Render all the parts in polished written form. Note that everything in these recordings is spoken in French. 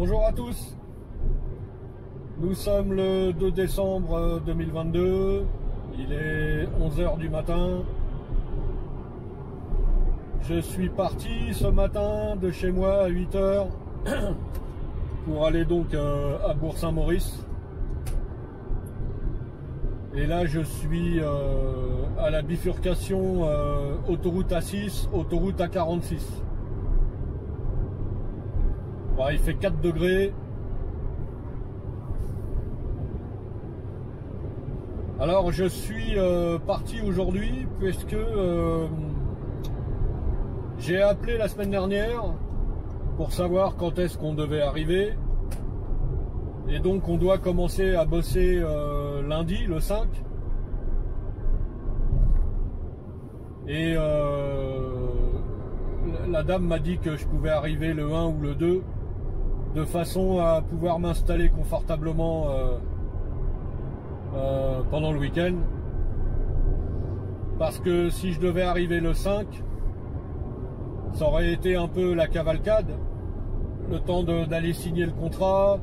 Bonjour à tous, nous sommes le 2 décembre 2022, il est 11 h du matin. Je suis parti ce matin de chez moi à 8 h pour aller donc à Bourg-Saint-Maurice. Et là je suis à la bifurcation autoroute A6, autoroute A46. Bon, il fait 4 degrés. Alors je suis parti aujourd'hui puisque j'ai appelé la semaine dernière pour savoir quand est-ce qu'on devait arriver. Et donc on doit commencer à bosser lundi, le 5. Et la dame m'a dit que je pouvais arriver le 1 ou le 2, de façon à pouvoir m'installer confortablement pendant le week-end. Parce que si je devais arriver le 5, ça aurait été un peu la cavalcade, le temps d'aller signer le contrat,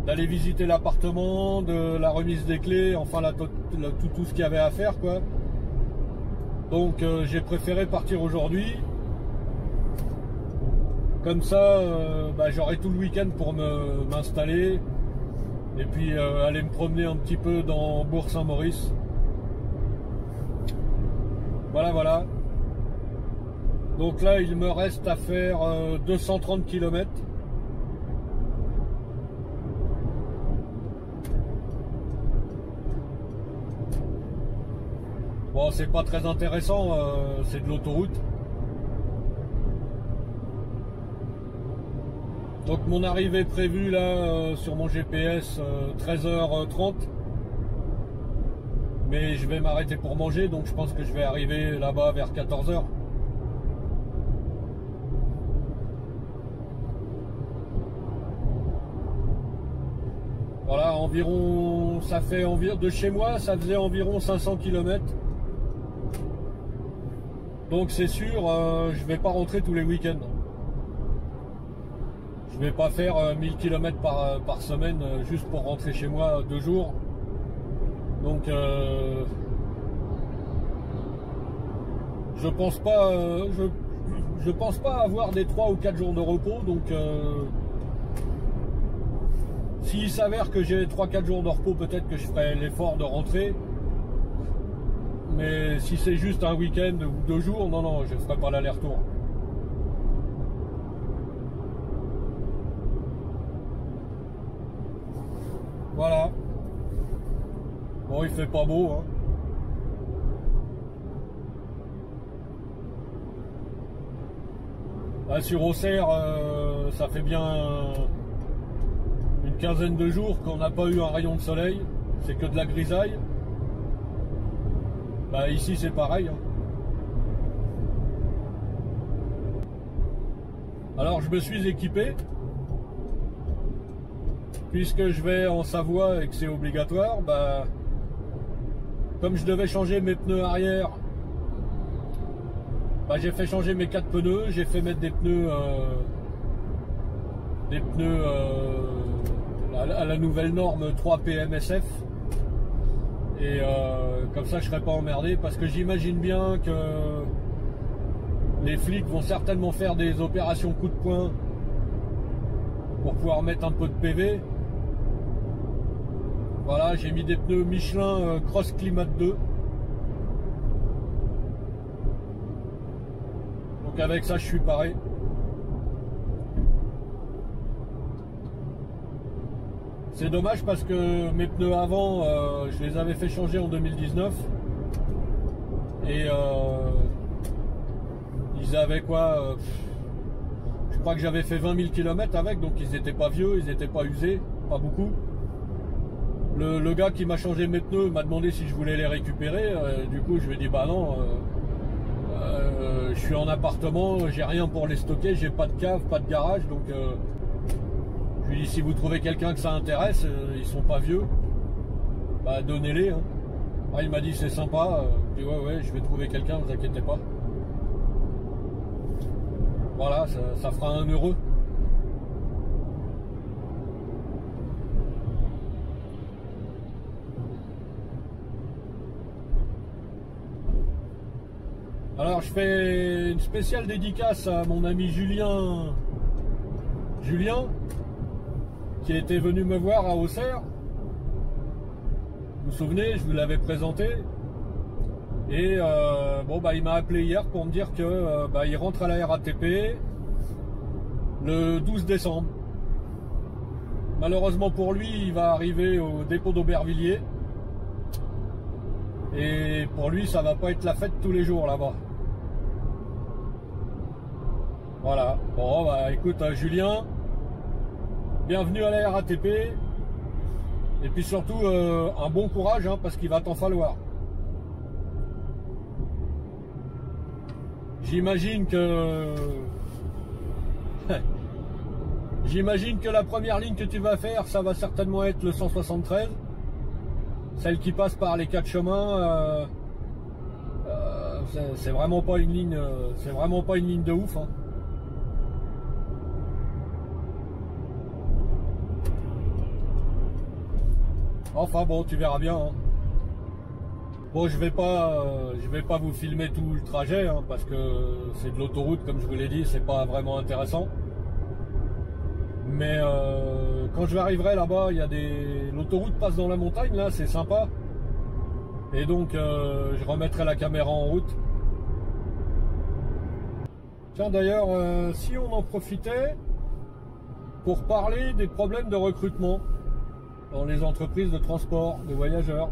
d'aller visiter l'appartement, de la remise des clés, enfin tout ce qu'il y avait à faire, quoi. Donc j'ai préféré partir aujourd'hui. Comme ça, j'aurai tout le week-end pour m'installer et puis aller me promener un petit peu dans Bourg-Saint-Maurice. Voilà. Donc là, il me reste à faire 230 km. Bon, c'est pas très intéressant, c'est de l'autoroute. Donc mon arrivée prévue là sur mon GPS 13h30. Mais je vais m'arrêter pour manger, donc je pense que je vais arriver là-bas vers 14h. Voilà, environ, ça fait environ, de chez moi, ça faisait environ 500 km. Donc c'est sûr, je vais pas rentrer tous les week-ends. Je vais pas faire 1000 km par semaine juste pour rentrer chez moi 2 jours. Donc je pense pas avoir des 3 ou 4 jours de repos. Donc s'il s'avère que j'ai 3-4 jours de repos, peut-être que je ferai l'effort de rentrer. Mais si c'est juste un week-end ou 2 jours, non, je ne ferai pas l'aller-retour. Voilà. Bon, il fait pas beau, hein. Là, sur Auxerre, ça fait bien une quinzaine de jours qu'on n'a pas eu un rayon de soleil. C'est que de la grisaille. Ici, c'est pareil, hein. Alors, je me suis équipé. Puisque je vais en Savoie et que c'est obligatoire, comme je devais changer mes pneus arrière, j'ai fait changer mes 4 pneus, j'ai fait mettre des pneus à la nouvelle norme 3 PMSF. Et comme ça je serai pas emmerdé, parce que j'imagine bien que les flics vont certainement faire des opérations coup de poing pour pouvoir mettre un peu de PV. Voilà, j'ai mis des pneus Michelin Cross Climat 2. Donc avec ça je suis paré. C'est dommage parce que mes pneus avant, je les avais fait changer en 2019. Et ils avaient quoi, je crois que j'avais fait 20 000 km avec, donc ils n'étaient pas vieux, ils n'étaient pas usés, pas beaucoup. Le gars qui m'a changé mes pneus m'a demandé si je voulais les récupérer. Du coup je lui ai dit non, je suis en appartement, j'ai rien pour les stocker, j'ai pas de cave, pas de garage, donc je lui ai dit si vous trouvez quelqu'un que ça intéresse, ils sont pas vieux, donnez-les, hein. Il m'a dit c'est sympa, je dis ouais je vais trouver quelqu'un, vous inquiétez pas. Voilà, ça fera 1 €. Alors je fais une spéciale dédicace à mon ami Julien, qui était venu me voir à Auxerre. Vous vous souvenez, je vous l'avais présenté. Et bon, bah, il m'a appelé hier pour me dire que il rentre à la RATP le 12 décembre. Malheureusement pour lui, il va arriver au dépôt d'Aubervilliers. Et pour lui, ça va pas être la fête tous les jours là-bas. Voilà. Bon, bah écoute, Julien, bienvenue à la RATP. Et puis surtout, un bon courage, hein, parce qu'il va t'en falloir. J'imagine que... J'imagine que la première ligne que tu vas faire, ça va certainement être le 173. Celle qui passe par les 4 chemins. C'est vraiment pas une ligne... c'est vraiment pas une ligne de ouf, hein. Enfin bon, tu verras bien, hein. Bon, je vais pas vous filmer tout le trajet, hein, parce que c'est de l'autoroute, comme je vous l'ai dit, c'est pas vraiment intéressant. Mais quand je arriverai là-bas, il y a l'autoroute passe dans la montagne, là, c'est sympa. Et donc, je remettrai la caméra en route. Tiens, d'ailleurs, si on en profitait pour parler des problèmes de recrutement dans les entreprises de transport de voyageurs.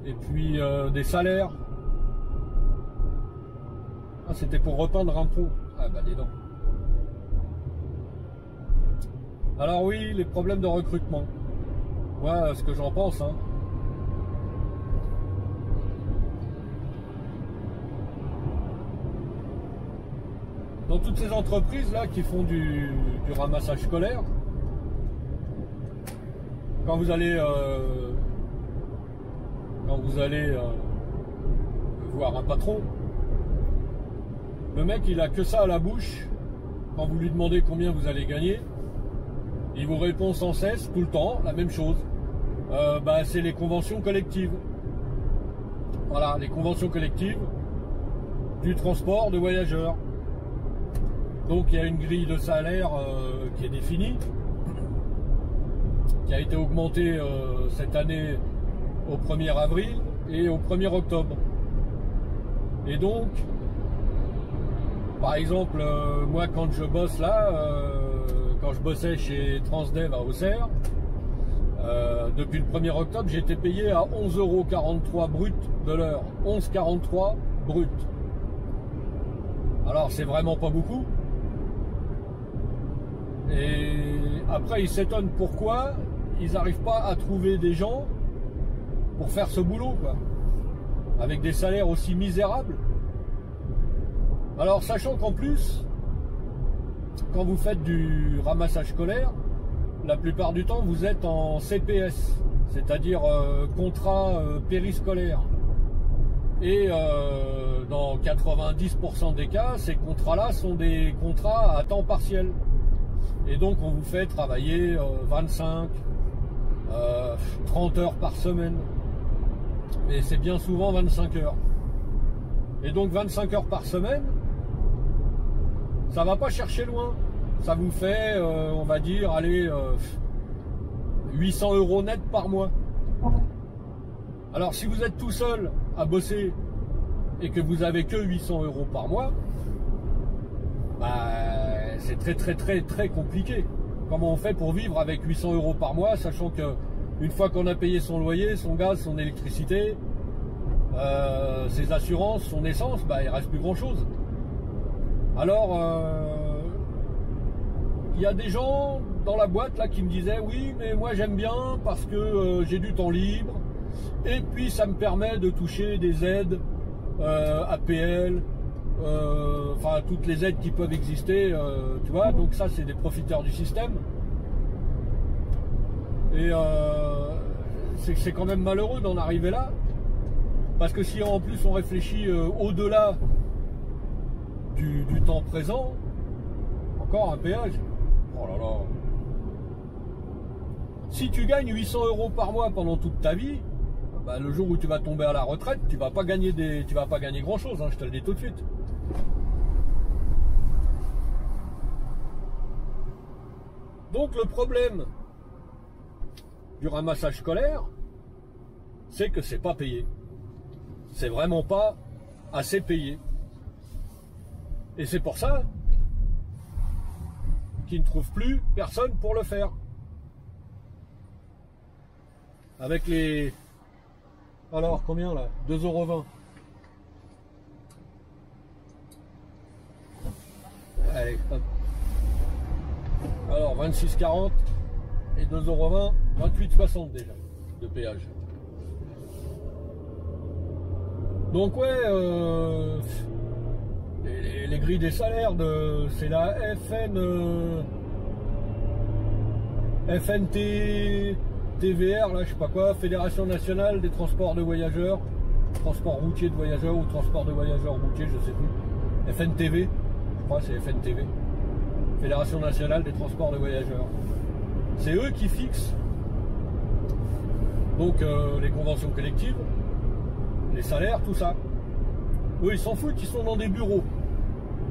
Et puis des salaires. Ah, c'était pour repeindre un pont. Ah bah dis donc. Alors oui, les problèmes de recrutement. Voilà ce que j'en pense, hein. Dans toutes ces entreprises là qui font du ramassage scolaire, quand vous allez voir un patron, le mec il a que ça à la bouche. Quand vous lui demandez combien vous allez gagner, il vous répond sans cesse, tout le temps, la même chose. C'est les conventions collectives. Voilà, les conventions collectives du transport de voyageurs. Donc il y a une grille de salaire qui est définie, qui a été augmentée cette année au 1er avril et au 1er octobre. Et donc, par exemple, moi quand je bosse là, quand je bossais chez Transdev à Auxerre, depuis le 1er octobre, j'ai été payé à 11,43 € brut de l'heure. 11,43 brut. Alors c'est vraiment pas beaucoup. Et après ils s'étonnent pourquoi ils n'arrivent pas à trouver des gens pour faire ce boulot, quoi, avec des salaires aussi misérables. Alors sachant qu'en plus, quand vous faites du ramassage scolaire, la plupart du temps vous êtes en CPS, c'est-à-dire contrat périscolaire. Et dans 90% des cas, ces contrats-là sont des contrats à temps partiel. Et donc on vous fait travailler 25, 30 heures par semaine. Et c'est bien souvent 25 heures. Et donc 25 heures par semaine, ça va pas chercher loin. Ça vous fait, on va dire, allez, 800 € net par mois. Alors si vous êtes tout seul à bosser et que vous avez que 800 € par mois, c'est très compliqué. Comment on fait pour vivre avec 800 € par mois, sachant que une fois qu'on a payé son loyer, son gaz, son électricité, ses assurances, son essence, il reste plus grand chose. Alors il y a des gens dans la boîte là qui me disaient oui mais moi j'aime bien parce que j'ai du temps libre et puis ça me permet de toucher des aides APL, enfin toutes les aides qui peuvent exister, tu vois, donc ça c'est des profiteurs du système. Et c'est quand même malheureux d'en arriver là, parce que si en plus on réfléchit au-delà du temps présent, encore un péage, oh là là. Si tu gagnes 800 € par mois pendant toute ta vie, bah, le jour où tu vas tomber à la retraite, tu vas pas gagner grand chose, hein, je te le dis tout de suite. Donc le problème du ramassage scolaire, c'est que c'est pas payé. C'est vraiment pas assez payé. Et c'est pour ça qu'ils ne trouvent plus personne pour le faire. Avec les... Alors, combien là? 2,20 €. Allez, hop. Alors, 26,40 et 2,20 €, 28,60 déjà de péage. Donc ouais, les grilles des salaires, c'est la FNTVR, là, je sais pas quoi, Fédération Nationale des Transports de Voyageurs, Transport Routier de Voyageurs ou Transport de Voyageurs Routier, je sais plus. FNTV, je crois c'est FNTV. Fédération Nationale des Transports de Voyageurs. C'est eux qui fixent donc les conventions collectives, les salaires, tout ça. Eux, ils s'en foutent, ils sont dans des bureaux.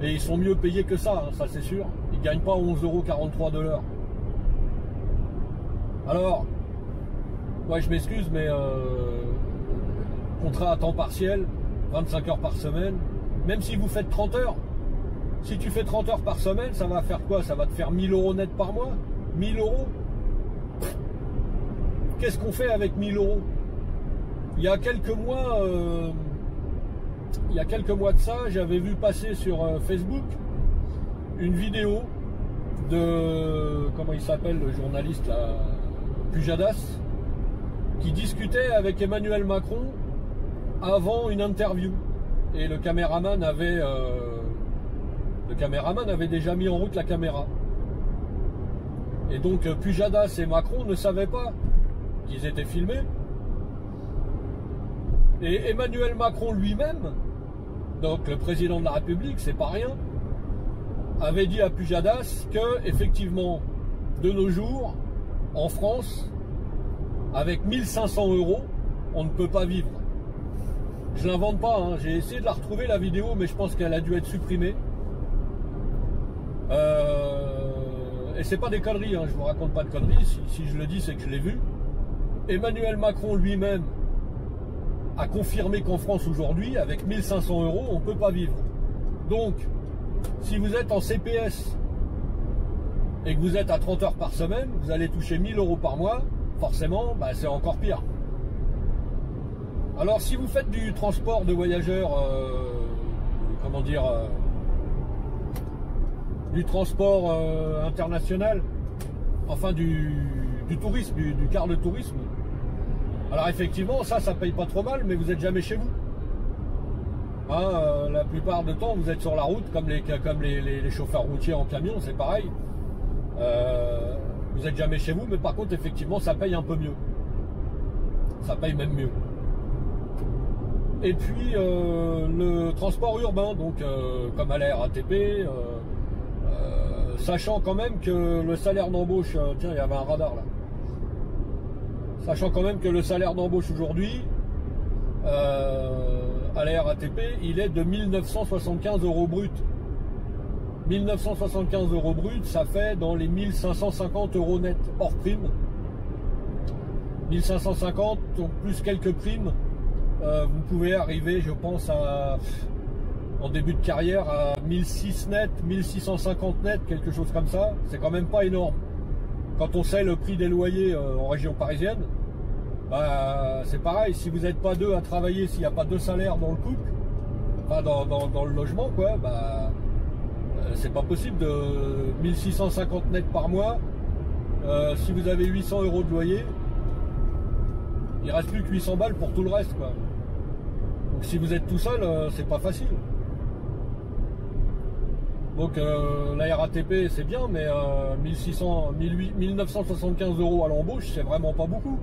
Et ils sont mieux payés que ça, hein, ça c'est sûr. Ils ne gagnent pas 11,43 € de l'heure. Alors, ouais, je m'excuse, mais contrat à temps partiel, 25 heures par semaine, même si vous faites 30 heures, si tu fais 30 heures par semaine, ça va faire quoi? Ça va te faire 1000 € net par mois? 1000 €? Qu'est-ce qu'on fait avec 1000 €? Il y a quelques mois de ça, j'avais vu passer sur Facebook une vidéo de, comment il s'appelle le journaliste là, Pujadas, qui discutait avec Emmanuel Macron avant une interview. Et le caméraman avait déjà mis en route la caméra. Et donc Pujadas et Macron ne savaient pas qu'ils étaient filmés. Et Emmanuel Macron lui-même, donc le président de la République, c'est pas rien, avait dit à Pujadas que, effectivement, de nos jours, en France, avec 1500 €, on ne peut pas vivre. Je l'invente pas, hein. J'ai essayé de la retrouver la vidéo, mais je pense qu'elle a dû être supprimée. Et c'est pas des conneries, hein. Je vous raconte pas de conneries, si je le dis, c'est que je l'ai vu. Emmanuel Macron lui-même a confirmé qu'en France aujourd'hui, avec 1500 €, on ne peut pas vivre. Donc, si vous êtes en CPS et que vous êtes à 30 heures par semaine, vous allez toucher 1000 € par mois, forcément, bah, c'est encore pire. Alors, si vous faites du transport de voyageurs, comment dire, du transport international, enfin du tourisme, du car de tourisme, alors effectivement, ça paye pas trop mal, mais vous n'êtes jamais chez vous. Hein, la plupart du temps, vous êtes sur la route, comme les chauffeurs routiers en camion, c'est pareil. Vous n'êtes jamais chez vous, mais par contre, effectivement, ça paye un peu mieux. Ça paye même mieux. Et puis, le transport urbain, donc comme à la RATP, sachant quand même que le salaire d'embauche, tiens, il y avait un radar là. Sachant quand même que le salaire d'embauche aujourd'hui, à la RATP, il est de 1975 € brut. 1975 € brut, ça fait dans les 1550 € net, hors prime. 1550, donc plus quelques primes, vous pouvez arriver, je pense, en début de carrière, à 1600 net, 1650 net, quelque chose comme ça. C'est quand même pas énorme. Quand on sait le prix des loyers en région parisienne, bah, c'est pareil, si vous n'êtes pas deux à travailler, s'il n'y a pas deux salaires dans le couple, enfin dans le logement, quoi, bah, c'est pas possible de 1650 net par mois. Si vous avez 800 € de loyer, il reste plus que 800 balles pour tout le reste, quoi. Donc si vous êtes tout seul, c'est pas facile. Donc la RATP c'est bien, mais 1975 € à l'embauche, c'est vraiment pas beaucoup.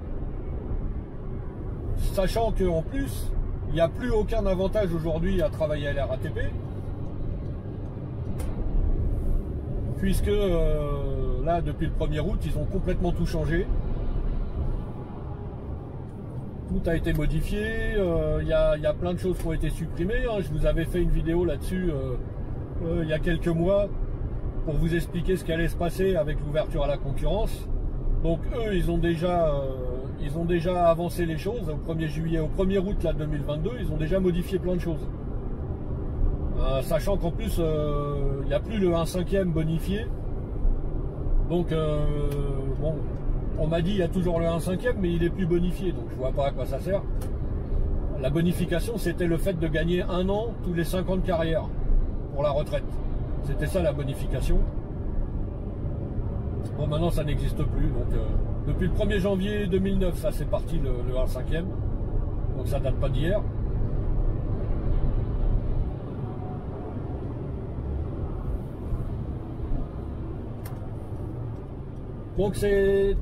Sachant qu'en plus, il n'y a plus aucun avantage aujourd'hui à travailler à la RATP, puisque là, depuis le 1er août, ils ont complètement tout changé. tout a été modifié, il y a plein de choses qui ont été supprimées, hein. Je vous avais fait une vidéo là-dessus il y a quelques mois pour vous expliquer ce qui allait se passer avec l'ouverture à la concurrence. Donc eux, ils ont déjà avancé les choses au 1er juillet, au 1er août là, 2022, ils ont déjà modifié plein de choses. Sachant qu'en plus, il n'y a plus le 1/5 bonifié. Donc, bon, on m'a dit il y a toujours le 1/5, mais il est plus bonifié, donc je vois pas à quoi ça sert. La bonification, c'était le fait de gagner 1 an tous les 5 ans de carrière pour la retraite. C'était ça la bonification. Bon, maintenant ça n'existe plus. Donc, depuis le 1er janvier 2009, ça c'est parti le 1/5. Donc ça date pas d'hier. Donc c'est...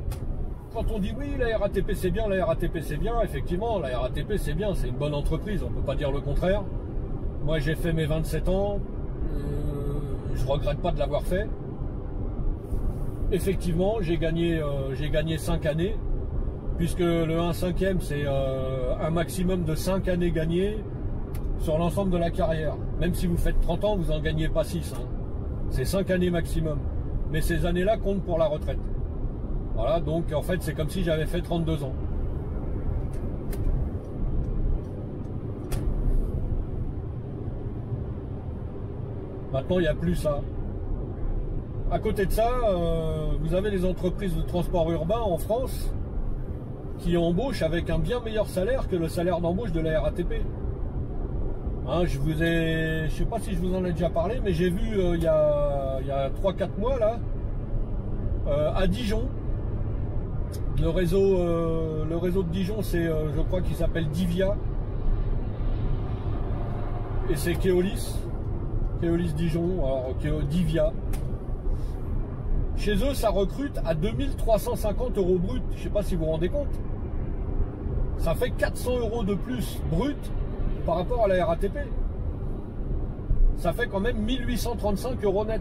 Quand on dit oui, la RATP c'est bien, la RATP c'est bien, effectivement, la RATP c'est bien, c'est une bonne entreprise, on ne peut pas dire le contraire. Moi j'ai fait mes 27 ans, je regrette pas de l'avoir fait. Effectivement, j'ai gagné 5 années, puisque le 1/5 c'est un maximum de 5 années gagnées sur l'ensemble de la carrière. Même si vous faites 30 ans, vous n'en gagnez pas 6. Hein. C'est 5 années maximum. Mais ces années-là comptent pour la retraite. Voilà, donc en fait c'est comme si j'avais fait 32 ans. Maintenant il n'y a plus ça. À côté de ça, vous avez les entreprises de transport urbain en France qui embauchent avec un bien meilleur salaire que le salaire d'embauche de la RATP. Hein, je sais pas si je vous en ai déjà parlé, mais j'ai vu il y a 3-4 mois là, à Dijon, le réseau de Dijon, c'est je crois qu'il s'appelle Divia, et c'est Keolis Dijon, alors Divia. Chez eux, ça recrute à 2350 € brut. Je sais pas si vous vous rendez compte. Ça fait 400 € de plus brut par rapport à la RATP. Ça fait quand même 1835 € net.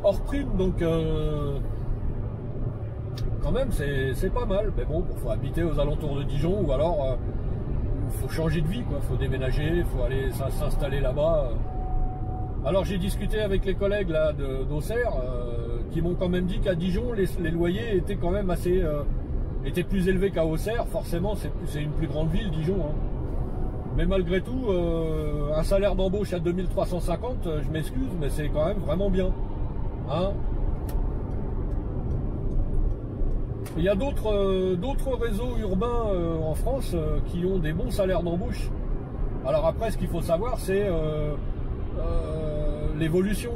Hors prime, donc quand même c'est pas mal. Mais bon, il faut habiter aux alentours de Dijon, ou alors il faut changer de vie, quoi. Faut déménager, il faut aller s'installer là-bas. Alors j'ai discuté avec les collègues là d'Auxerre qui m'ont quand même dit qu'à Dijon les loyers étaient quand même assez étaient plus élevés qu'à Auxerre. Forcément c'est une plus grande ville, Dijon, hein. Mais malgré tout, un salaire d'embauche à 2350, je m'excuse, mais c'est quand même vraiment bien, hein. Il y a d'autres réseaux urbains en France qui ont des bons salaires d'embauche. Alors après, ce qu'il faut savoir, c'est l'évolution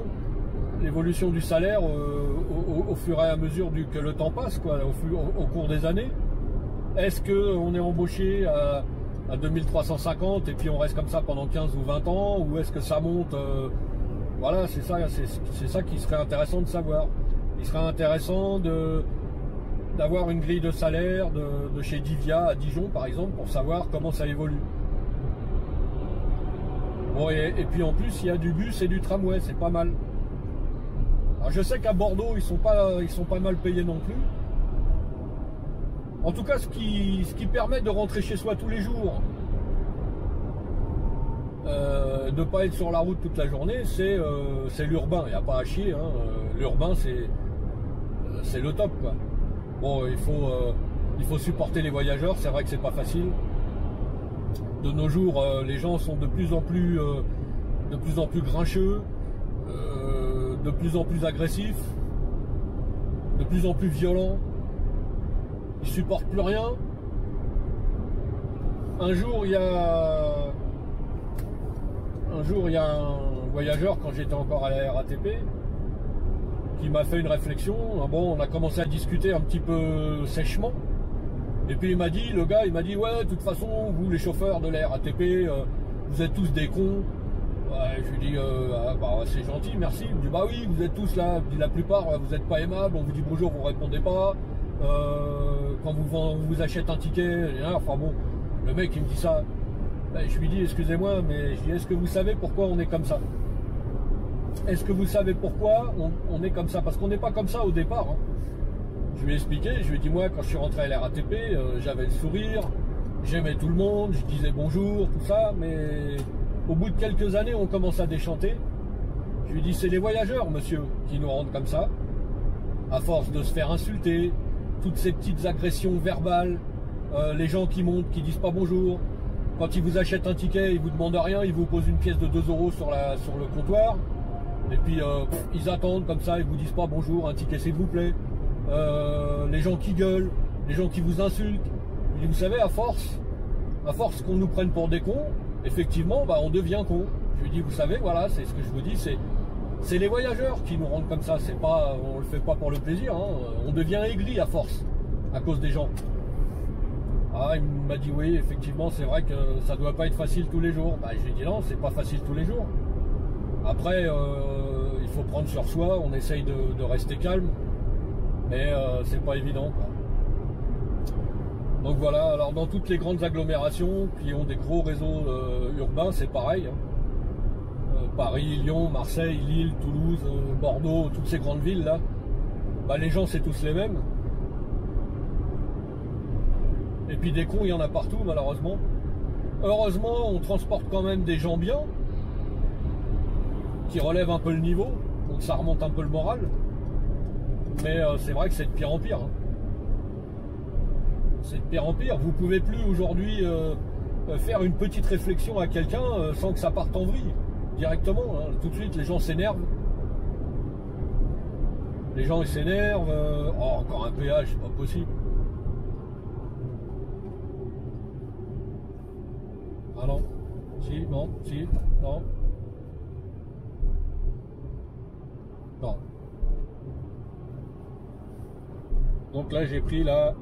du salaire au fur et à mesure que le temps passe, quoi, au cours des années. Est-ce qu'on est embauché à 2350 et puis on reste comme ça pendant 15 ou 20 ans, ou est-ce que ça monte voilà, c'est ça qui serait intéressant de savoir. Il serait intéressant d'avoir une grille de salaire de chez Divia à Dijon par exemple, pour savoir comment ça évolue. Bon, et puis en plus il y a du bus et du tramway, c'est pas mal. Alors je sais qu'à Bordeaux ils sont pas mal payés non plus. En tout cas, ce qui permet de rentrer chez soi tous les jours, de ne pas être sur la route toute la journée, c'est l'urbain. Il n'y a pas à chier, hein. L'urbain c'est le top, quoi. Bon, il faut supporter les voyageurs, c'est vrai que c'est pas facile. De nos jours, les gens sont de plus en plus grincheux, de plus en plus agressifs, de plus en plus violents. Ils supportent plus rien. Un jour, il y a un voyageur, quand j'étais encore à la RATP, qui m'a fait une réflexion. Bon, on a commencé à discuter un petit peu sèchement. Et puis le gars, il m'a dit, ouais, de toute façon, vous les chauffeurs de la RATP, vous êtes tous des cons. Ouais, je lui dis, bah, c'est gentil, merci. Il me dit, bah oui, vous êtes tous là. Il dit, la plupart, vous n'êtes pas aimables, on vous dit bonjour, vous répondez pas. Quand on vous achète un ticket, enfin bon, le mec il me dit ça. Ben, je lui dis, excusez-moi, mais je dis, est-ce que vous savez pourquoi on est comme ça? est-ce que vous savez pourquoi on est comme ça? Parce qu'on n'est pas comme ça au départ. Hein. Je lui ai expliqué, je lui ai dit, moi, quand je suis rentré à la RATP, j'avais le sourire, j'aimais tout le monde, je disais bonjour, tout ça, mais au bout de quelques années, on commence à déchanter. Je lui ai dit, c'est les voyageurs, monsieur, qui nous rendent comme ça, à force de se faire insulter, toutes ces petites agressions verbales, les gens qui montent, qui disent pas bonjour. Quand ils vous achètent un ticket, ils vous demandent rien, ils vous posent une pièce de 2 € sur le comptoir, et puis ils attendent comme ça, ils vous disent pas bonjour, un ticket s'il vous plaît. Les gens qui gueulent, les gens qui vous insultent. Et vous savez, à force qu'on nous prenne pour des cons, effectivement, bah, on devient con. Je lui dis, vous savez, voilà, c'est ce que je vous dis, c'est les voyageurs qui nous rendent comme ça. C'est pas, on le fait pas pour le plaisir. Hein. On devient aigri à force, à cause des gens. Ah, il m'a dit oui, effectivement, c'est vrai que ça doit pas être facile tous les jours. Bah, je lui ai dit non, c'est pas facile tous les jours. Après, il faut prendre sur soi. On essaye de rester calme. Mais c'est pas évident, quoi. Donc voilà, alors dans toutes les grandes agglomérations qui ont des gros réseaux urbains, c'est pareil. Hein. Paris, Lyon, Marseille, Lille, Toulouse, Bordeaux, toutes ces grandes villes là, bah, les gens c'est tous les mêmes. Et puis des cons, il y en a partout malheureusement. Heureusement, on transporte quand même des gens bien, qui relèvent un peu le niveau, donc ça remonte un peu le moral. Mais c'est vrai que c'est de pire en pire. Hein. C'est de pire en pire. Vous pouvez plus aujourd'hui faire une petite réflexion à quelqu'un sans que ça parte en vrille. Directement. Hein. Tout de suite, les gens s'énervent. Les gens ils s'énervent. Oh, encore un péage, c'est pas possible. Ah non. Si, non, si, non. Non. Donc là j'ai pris là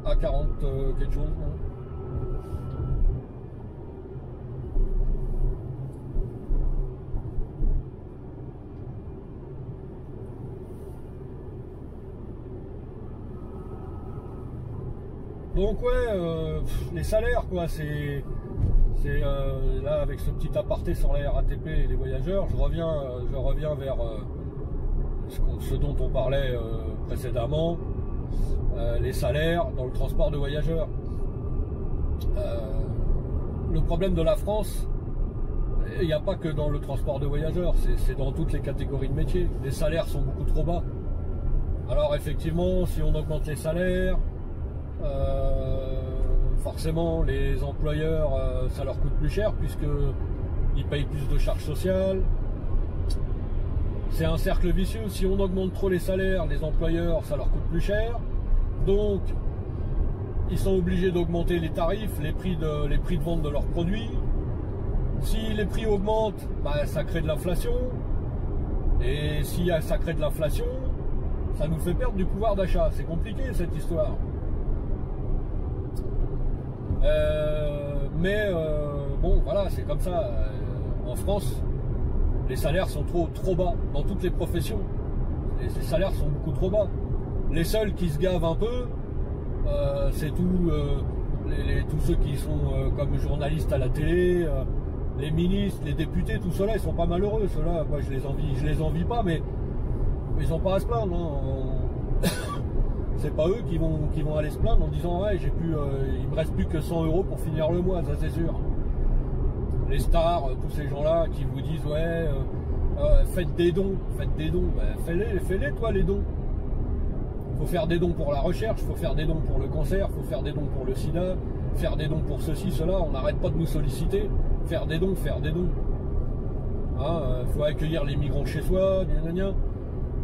à 40 quelque chose. Non. Donc ouais, les salaires quoi, c'est là avec ce petit aparté sur la RATP et les voyageurs, je reviens vers ce dont on parlait précédemment, les salaires dans le transport de voyageurs. Le problème de la France, il n'y a pas que dans le transport de voyageurs, c'est dans toutes les catégories de métiers. Les salaires sont beaucoup trop bas. Alors effectivement, si on augmente les salaires, forcément les employeurs, ça leur coûte plus cher puisqu'ils payent plus de charges sociales. C'est un cercle vicieux. Si on augmente trop les salaires, les employeurs, ça leur coûte plus cher. Donc, ils sont obligés d'augmenter les tarifs, les prix de vente de leurs produits. Si les prix augmentent, bah, ça crée de l'inflation. Et si ça crée de l'inflation, ça nous fait perdre du pouvoir d'achat. C'est compliqué cette histoire. Bon, voilà, c'est comme ça. En France, les salaires sont trop bas dans toutes les professions. Les salaires sont beaucoup trop bas. Les seuls qui se gavent un peu, c'est tous ceux qui sont comme journalistes à la télé, les ministres, les députés, tout cela, ils sont pas malheureux. Ceux-là, moi je les envie pas, mais ils n'ont pas à se plaindre. Hein. C'est pas eux qui vont aller se plaindre en disant ouais, il me reste plus que 100 € pour finir le mois, ça c'est sûr. Les stars, tous ces gens-là qui vous disent ouais, faites des dons, ben, fais-les toi les dons. Faut faire des dons pour la recherche, faut faire des dons pour le cancer, faut faire des dons pour le sida, faire des dons pour ceci, cela, on n'arrête pas de nous solliciter, faire des dons. Hein, faut accueillir les migrants chez soi,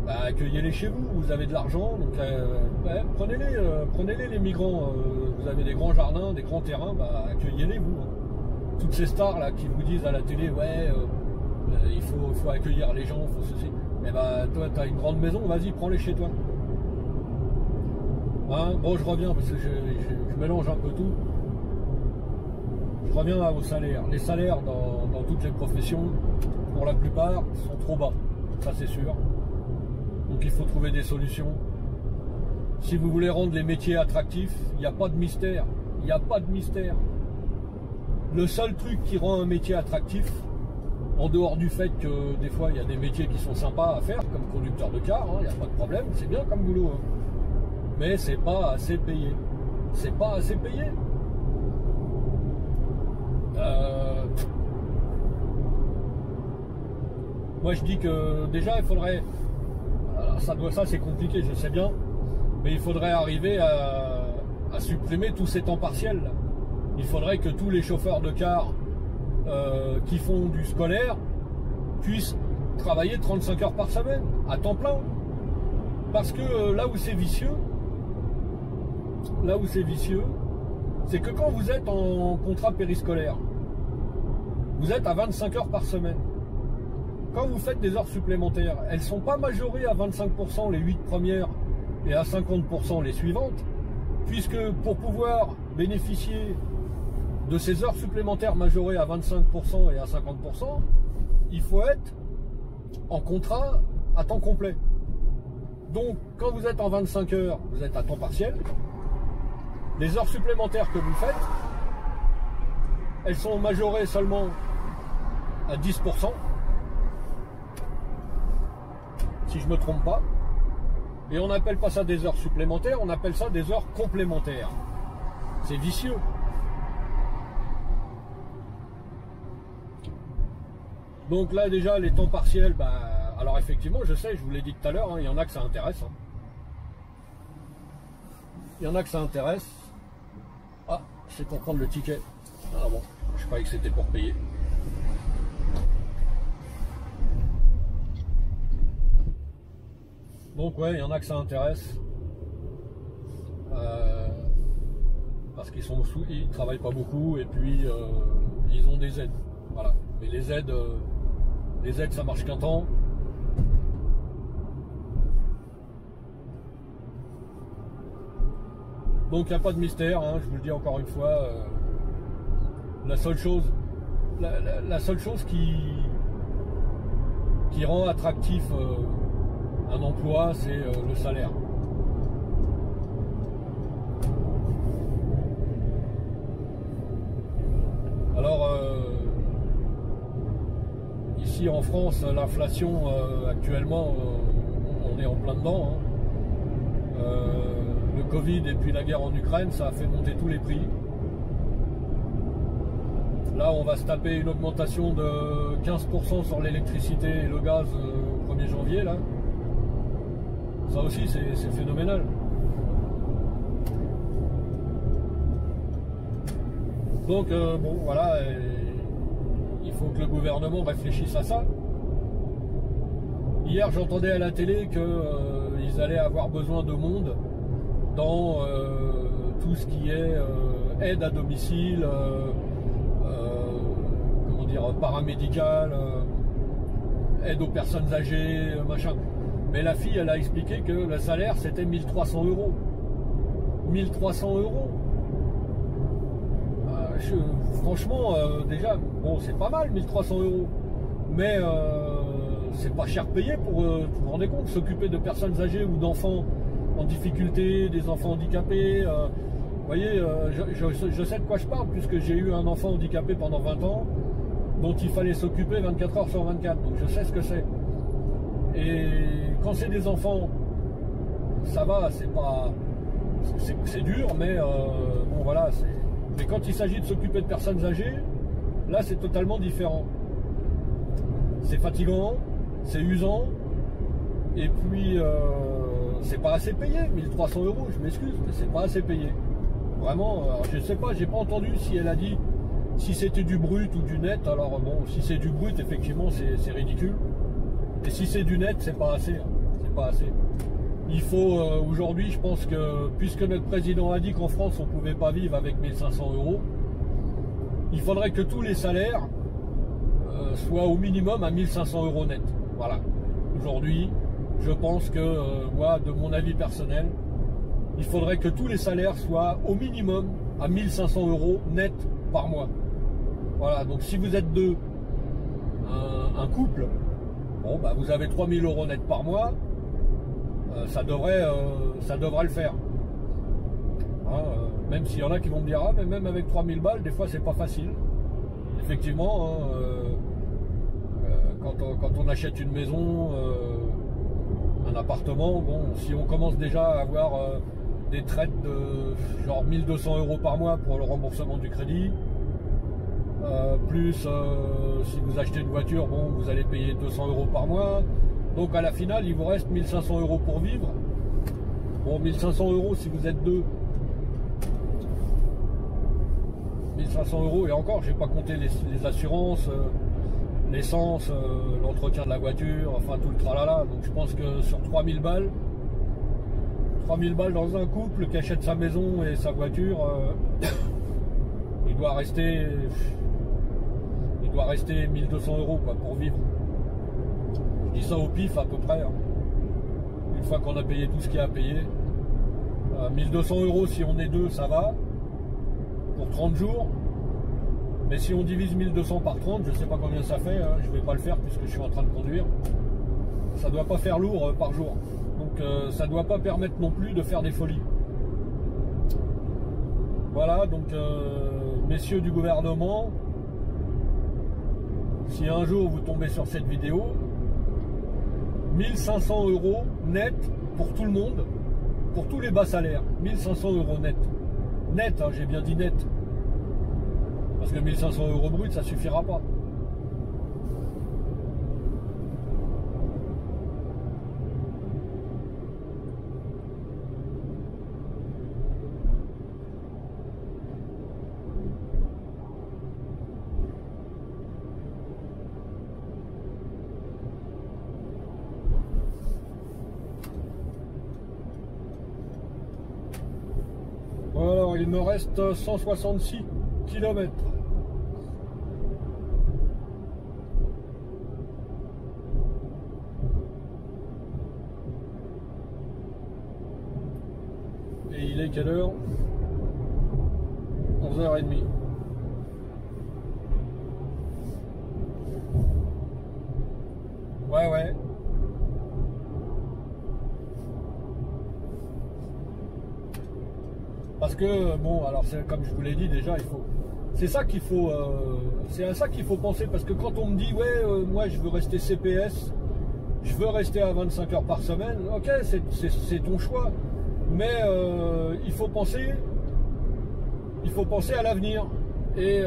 bah, accueillez-les chez vous, vous avez de l'argent, donc ouais, prenez-les les migrants, vous avez des grands jardins, des grands terrains, bah, accueillez-les vous. Hein. Toutes ces stars là qui vous disent à la télé ouais il faut accueillir les gens, faut ceci. Mais bah toi tu as une grande maison, vas-y prends-les chez toi. Hein, bon je reviens parce que je mélange un peu tout. Je reviens aux salaires. Les salaires dans toutes les professions, pour la plupart, sont trop bas, ça c'est sûr. Donc il faut trouver des solutions. Si vous voulez rendre les métiers attractifs, il n'y a pas de mystère. Il n'y a pas de mystère. Le seul truc qui rend un métier attractif, En dehors du fait que des fois il y a des métiers qui sont sympas à faire, comme conducteur de car, il n'y a pas de problème, c'est bien comme boulot. Hein. Mais c'est pas assez payé. C'est pas assez payé. Moi je dis que déjà il faudrait. Ça c'est compliqué, je sais bien, mais il faudrait arriver à supprimer tous ces temps partiels. Il faudrait que tous les chauffeurs de car qui font du scolaire puissent travailler 35 heures par semaine, à temps plein. Parce que là où c'est vicieux, c'est que quand vous êtes en contrat périscolaire, vous êtes à 25 heures par semaine. Quand vous faites des heures supplémentaires, elles ne sont pas majorées à 25% les 8 premières et à 50% les suivantes, puisque pour pouvoir bénéficier de ces heures supplémentaires majorées à 25% et à 50%, il faut être en contrat à temps complet. Donc, quand vous êtes en 25 heures, vous êtes à temps partiel. Les heures supplémentaires que vous faites, elles sont majorées seulement à 10%, si je ne me trompe pas. Et on n'appelle pas ça des heures supplémentaires, on appelle ça des heures complémentaires. C'est vicieux. Donc là déjà les temps partiels, alors effectivement je sais, je vous l'ai dit tout à l'heure, hein, il y en a que ça intéresse. Hein. Il y en a que ça intéresse. Ah, c'est pour prendre le ticket. Ah bon, je croyais que c'était pour payer. Donc ouais, il y en a que ça intéresse. Parce qu'ils travaillent pas beaucoup et puis ils ont des aides. Voilà. Mais les aides ça marche qu'un temps. Donc il n'y a pas de mystère, hein, je vous le dis encore une fois. La seule chose qui rend attractif un emploi, c'est le salaire. Alors ici en France, l'inflation actuellement, on est en plein dedans. Hein. Le Covid et puis la guerre en Ukraine, ça a fait monter tous les prix. Là, on va se taper une augmentation de 15% sur l'électricité et le gaz au 1er janvier. Là. Ça aussi, c'est phénoménal. Donc, bon, voilà, il faut que le gouvernement réfléchisse à ça. Hier, j'entendais à la télé qu'ils allaient avoir besoin de monde dans tout ce qui est aide à domicile, comment dire, paramédicale, aide aux personnes âgées, machin. Mais la fille, elle a expliqué que le salaire, c'était 1 300 €. 1 300 €. Franchement, déjà, bon, c'est pas mal, 1 300 €. Mais c'est pas cher payé pour, vous vous rendez compte, s'occuper de personnes âgées ou d'enfants en difficulté, des enfants handicapés. Vous voyez, je sais de quoi je parle, puisque j'ai eu un enfant handicapé pendant 20 ans, dont il fallait s'occuper 24 heures sur 24. Donc je sais ce que c'est. Et quand c'est des enfants, ça va, c'est dur, mais bon voilà. Mais quand il s'agit de s'occuper de personnes âgées, là c'est totalement différent. C'est fatigant, c'est usant, et puis c'est pas assez payé. 1 300 €, je m'excuse, mais c'est pas assez payé. Vraiment, je sais pas, j'ai pas entendu si elle a dit si c'était du brut ou du net. Alors bon, si c'est du brut, effectivement, c'est ridicule. Et si c'est du net, c'est pas assez. Hein. C'est pas assez. Il faut aujourd'hui, je pense que puisque notre président a dit qu'en France on pouvait pas vivre avec 1 500 €, il faudrait que tous les salaires soient au minimum à 1 500 € net. Voilà. Aujourd'hui, je pense que moi, de mon avis personnel, il faudrait que tous les salaires soient au minimum à 1 500 € net par mois. Voilà. Donc si vous êtes deux, un couple, bon, bah, vous avez 3 000 € net par mois. Ça devrait le faire. Hein, même s'il y en a qui vont me dire, ah, mais même avec 3 000 balles, des fois c'est pas facile. Effectivement, hein, quand on achète une maison, un appartement, bon, si on commence déjà à avoir des traites de genre 1200 € par mois pour le remboursement du crédit, plus si vous achetez une voiture, bon, vous allez payer 200 € par mois, donc à la finale il vous reste 1500 € pour vivre. Bon, 1500 € si vous êtes deux, 1500 € et encore j'ai pas compté les assurances, l'essence, l'entretien de la voiture, enfin tout le tralala. Donc je pense que sur 3000 balles dans un couple qui achète sa maison et sa voiture, il doit rester 1200 € quoi, pour vivre. Je dis ça au pif à peu près, hein. Une fois qu'on a payé tout ce qu'il y a à payer. 1200 € si on est deux, ça va pour 30 jours. Mais si on divise 1200 par 30, je ne sais pas combien ça fait, hein, je ne vais pas le faire puisque je suis en train de conduire. Ça ne doit pas faire lourd par jour. Donc ça ne doit pas permettre non plus de faire des folies. Voilà, donc messieurs du gouvernement, si un jour vous tombez sur cette vidéo, 1500 € net pour tout le monde, pour tous les bas salaires, 1500 € net. Net, hein, j'ai bien dit net. Parce que 1500 € brut, ça suffira pas. Alors, il me reste 166 km. Et il est quelle heure? 11h30. Ouais. Parce que, bon, alors c'est comme je vous l'ai dit déjà, c'est ça qu'il faut, c'est à ça qu'il faut penser. Parce que quand on me dit, ouais, moi je veux rester CPS, je veux rester à 25 heures par semaine, ok, c'est ton choix. Mais il faut penser à l'avenir. Et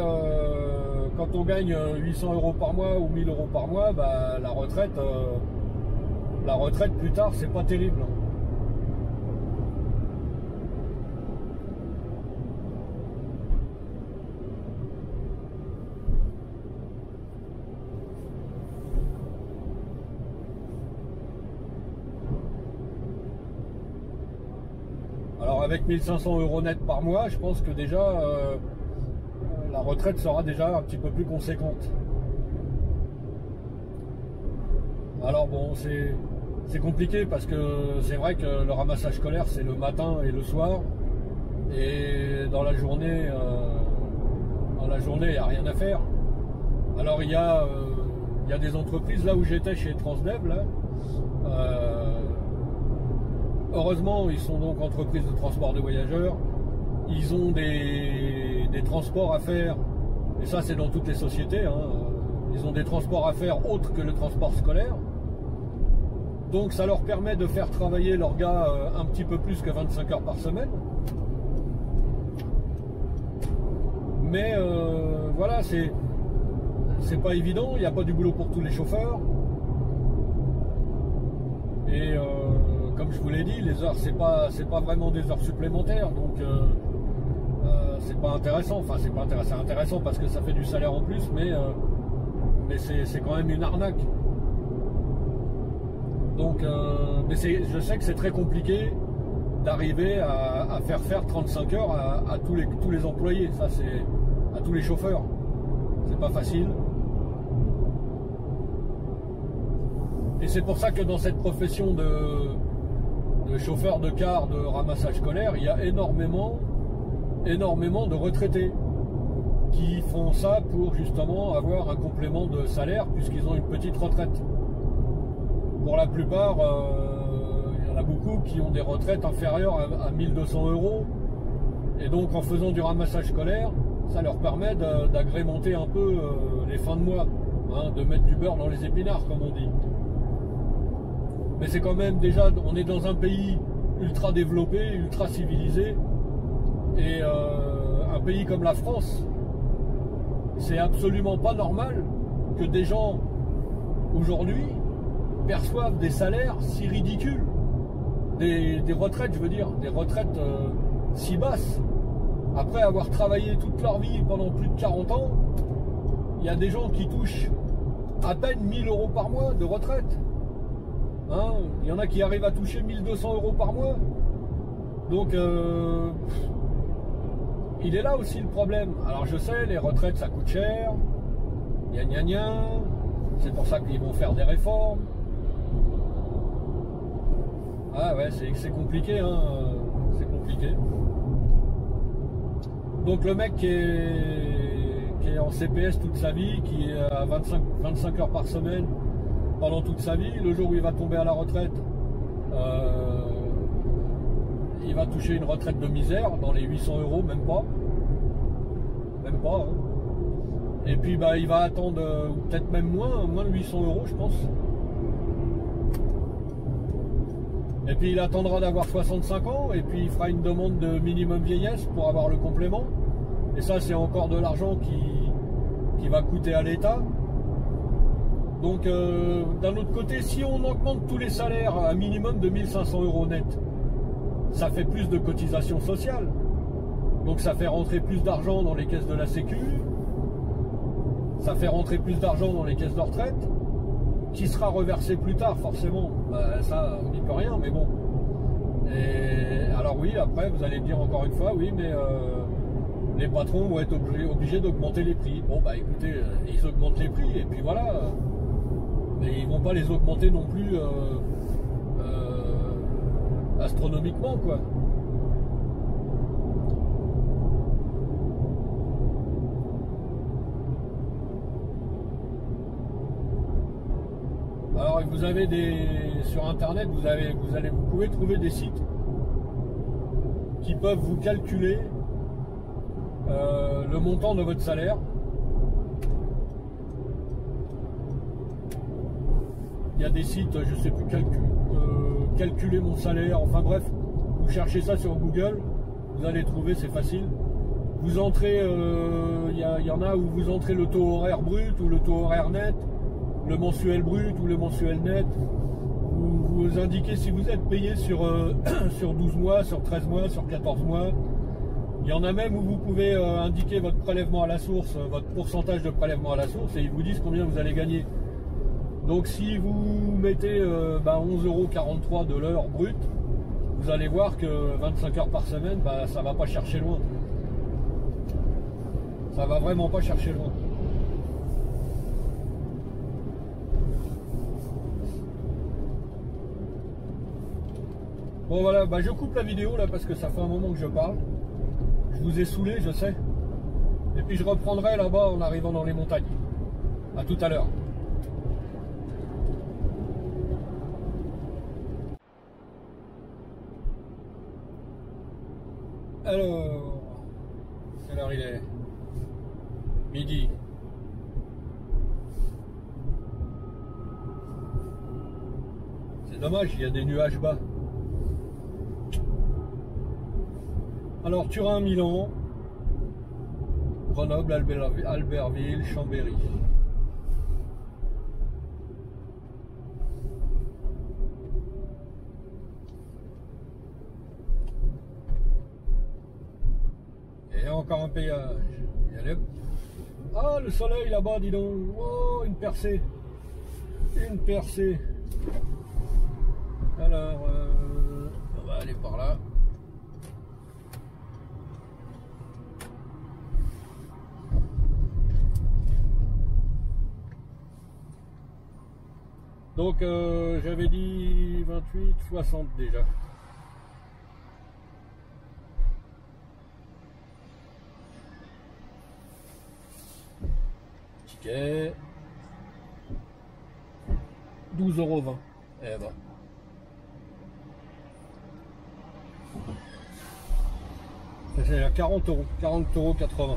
quand on gagne 800 € par mois ou 1000 € par mois, bah, la retraite plus tard, c'est pas terrible. Alors avec 1500 € net par mois, je pense que déjà la retraite sera déjà un petit peu plus conséquente. Alors bon, c'est compliqué parce que c'est vrai que le ramassage scolaire c'est le matin et le soir, et dans la journée il n'y a rien à faire. Alors il y a des entreprises, là où j'étais chez Transdev, là, heureusement ils sont donc entreprises de transport de voyageurs, ils ont des transports à faire, et ça c'est dans toutes les sociétés, hein. Ils ont des transports à faire autres que le transport scolaire. Donc ça leur permet de faire travailler leurs gars un petit peu plus que 25 heures par semaine. Mais voilà, c'est pas évident, il n'y a pas du boulot pour tous les chauffeurs. Et comme je vous l'ai dit, les heures, c'est pas vraiment des heures supplémentaires, donc c'est pas intéressant. Enfin, c'est pas intéressant, c'est intéressant parce que ça fait du salaire en plus, mais c'est quand même une arnaque. Donc, mais je sais que c'est très compliqué d'arriver à faire 35 heures à tous les employés. Ça, c'est à tous les chauffeurs. C'est pas facile. Et c'est pour ça que dans cette profession de chauffeur de car, de ramassage scolaire, il y a énormément de retraités qui font ça pour justement avoir un complément de salaire puisqu'ils ont une petite retraite. Pour la plupart, il y en a beaucoup qui ont des retraites inférieures à 1200 €. Et donc en faisant du ramassage scolaire, ça leur permet d'agrémenter un peu les fins de mois. hein, de mettre du beurre dans les épinards, comme on dit. Mais c'est quand même déjà, on est dans un pays ultra développé, ultra civilisé, et un pays comme la France, c'est absolument pas normal que des gens aujourd'hui perçoivent des salaires si ridicules, des retraites, je veux dire, des retraites si basses. Après avoir travaillé toute leur vie pendant plus de 40 ans, il y a des gens qui touchent à peine 1000 € par mois de retraite. Hein, il y en a qui arrivent à toucher 1200 € par mois. Donc, il est là aussi le problème. Alors je sais, les retraites ça coûte cher, gna gna gna, c'est pour ça qu'ils vont faire des réformes. Ah ouais, c'est compliqué, hein, c'est compliqué. Donc le mec qui est en CPS toute sa vie, qui est à 25 heures par semaine pendant toute sa vie, le jour où il va tomber à la retraite, il va toucher une retraite de misère, dans les 800 €, même pas. Même pas. Hein. Et puis bah, il va attendre, peut-être même moins de 800 €, je pense. Et puis il attendra d'avoir 65 ans, et puis il fera une demande de minimum vieillesse pour avoir le complément. Et ça, c'est encore de l'argent qui va coûter à l'État. Donc d'un autre côté, si on augmente tous les salaires à un minimum de 1500 € net, ça fait plus de cotisations sociales. Donc ça fait rentrer plus d'argent dans les caisses de la Sécu, ça fait rentrer plus d'argent dans les caisses de retraite, qui sera reversé plus tard forcément. Bah, ça, on n'y peut rien, mais bon. Et alors oui, après, vous allez me dire encore une fois, oui, mais les patrons vont être obligés d'augmenter les prix. Bon, bah écoutez, ils augmentent les prix, et puis voilà. Mais ils vont pas les augmenter non plus astronomiquement, quoi. Alors vous avez sur internet, vous pouvez trouver des sites qui peuvent vous calculer le montant de votre salaire. Il y a des sites, je sais plus, calculer mon salaire, enfin bref, vous cherchez ça sur Google, vous allez trouver, c'est facile. Vous entrez, il y en a où vous entrez le taux horaire brut ou le taux horaire net, le mensuel brut ou le mensuel net. Vous indiquez si vous êtes payé sur 12 mois, sur 13 mois, sur 14 mois. Il y en a même où vous pouvez indiquer votre prélèvement à la source, votre pourcentage de prélèvement à la source, et ils vous disent combien vous allez gagner. Donc si vous mettez 11,43 € de l'heure brute, vous allez voir que 25 heures par semaine, bah, ça va pas chercher loin. Ça va vraiment pas chercher loin. Bon voilà, bah, je coupe la vidéo là parce que ça fait un moment que je parle. Je vous ai saoulé, je sais. Et puis je reprendrai là-bas en arrivant dans les montagnes. A tout à l'heure. Alors, quelle heure il est? Midi. C'est dommage, il y a des nuages bas. Alors, Turin, Milan, Grenoble, Albertville, Chambéry. Et encore un péage. Allez. Ah, le soleil là-bas, dis donc. Oh, une percée. Une percée. Alors, on va aller par là. Donc j'avais dit 28, 60 déjà. Ticket 12,20 €. Eh ben. C'est à 40 €, 40,80 €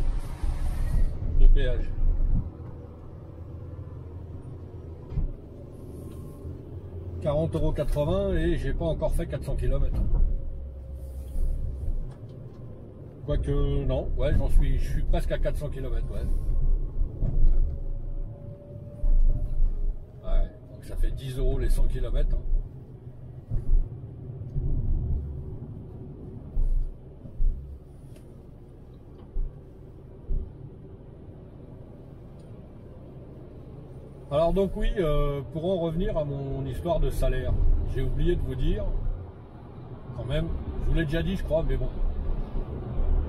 de péage. 40,80 € et j'ai pas encore fait 400 km. Quoique, non, ouais, je suis presque à 400 km, ouais. Ouais, donc ça fait 10 € les 100 km. Alors donc oui, pour en revenir à mon histoire de salaire, j'ai oublié de vous dire, quand même, je vous l'ai déjà dit je crois, mais bon,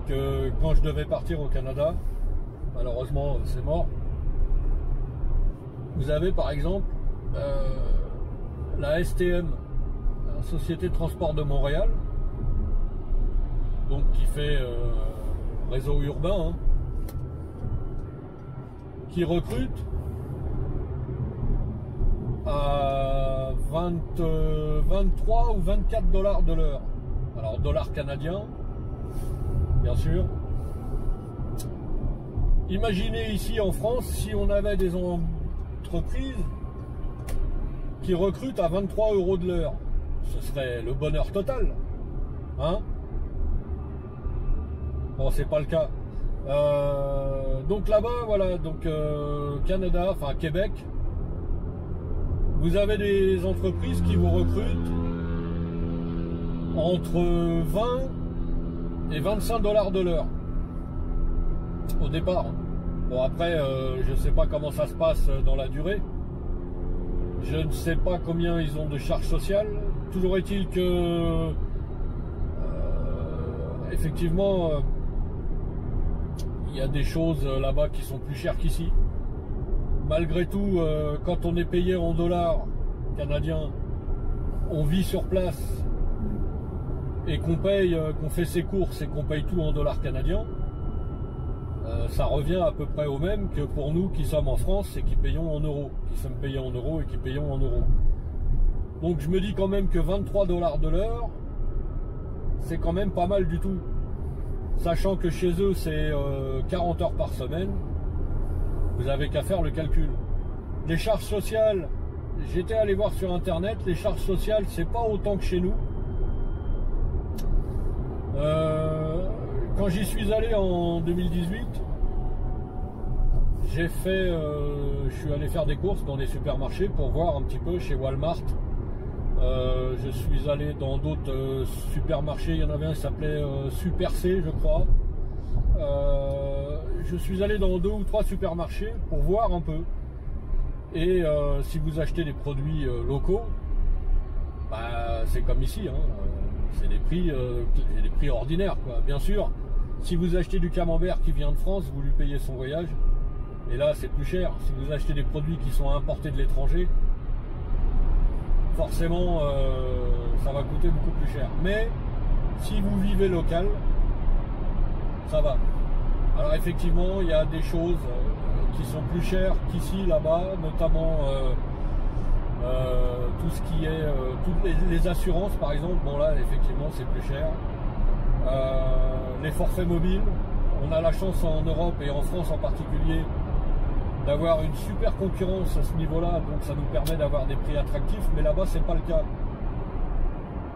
que quand je devais partir au Canada, malheureusement c'est mort, vous avez par exemple la STM, la Société de Transport de Montréal, donc qui fait réseau urbain, hein, qui recrute à 23 ou 24 $ de l'heure. Alors dollars canadiens, bien sûr. Imaginez ici en France si on avait des entreprises qui recrutent à 23 € de l'heure. Ce serait le bonheur total. Hein? Bon, c'est pas le cas. Donc là-bas, voilà, donc Canada, enfin Québec, vous avez des entreprises qui vous recrutent entre 20 et 25 $ de l'heure au départ. Bon après, je ne sais pas comment ça se passe dans la durée. Je ne sais pas combien ils ont de charges sociales. Toujours est-il que effectivement, il y a des choses là-bas qui sont plus chères qu'ici. Malgré tout, quand on est payé en dollars canadiens, on vit sur place et qu'on paye, qu'on fait ses courses et qu'on paye tout en dollars canadiens, ça revient à peu près au même que pour nous qui sommes en France et qui payons en euros, qui sommes payés en euros et qui payons en euros. Donc je me dis quand même que 23 $ de l'heure, c'est quand même pas mal du tout. Sachant que chez eux c'est 40 heures par semaine. Vous avez qu'à faire le calcul. Les charges sociales, j'étais allé voir sur internet, les charges sociales, c'est pas autant que chez nous. Quand j'y suis allé en 2018, j'ai fait, je suis allé faire des courses dans des supermarchés pour voir un petit peu chez Walmart. Je suis allé dans d'autres supermarchés, il y en avait un qui s'appelait Super C, je crois. Je suis allé dans 2 ou 3 supermarchés pour voir un peu. Et si vous achetez des produits locaux, bah, c'est comme ici, hein, c'est des prix ordinaires, quoi. Bien sûr, si vous achetez du camembert qui vient de France, vous lui payez son voyage. Et là, c'est plus cher. Si vous achetez des produits qui sont importés de l'étranger, forcément, ça va coûter beaucoup plus cher. Mais si vous vivez local, ça va. Alors effectivement, il y a des choses qui sont plus chères qu'ici, là-bas, notamment tout ce qui est toutes les assurances, par exemple. Bon là, effectivement, c'est plus cher. Les forfaits mobiles, on a la chance en Europe et en France en particulier d'avoir une super concurrence à ce niveau-là, donc ça nous permet d'avoir des prix attractifs. Mais là-bas, c'est pas le cas.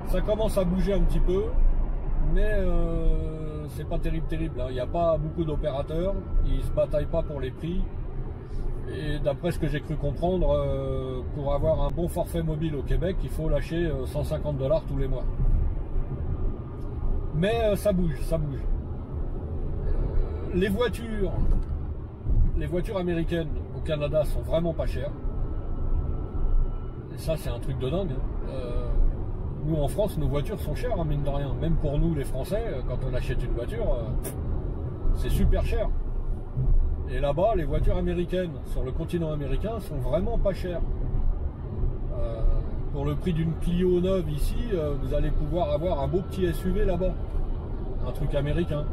Ça commence à bouger un petit peu, mais c'est pas terrible, hein. Il n'y a pas beaucoup d'opérateurs, ils se bataillent pas pour les prix. Et d'après ce que j'ai cru comprendre, pour avoir un bon forfait mobile au Québec, il faut lâcher 150 $ tous les mois. Mais ça bouge, ça bouge. Les voitures américaines au Canada sont vraiment pas chères. Et ça, c'est un truc de dingue, hein. Nous en France, nos voitures sont chères, hein, mine de rien. Même pour nous les Français, quand on achète une voiture, c'est super cher. Et là-bas, les voitures américaines sur le continent américain sont vraiment pas chères. Pour le prix d'une Clio neuve ici, vous allez pouvoir avoir un beau petit SUV là-bas. Un truc américain.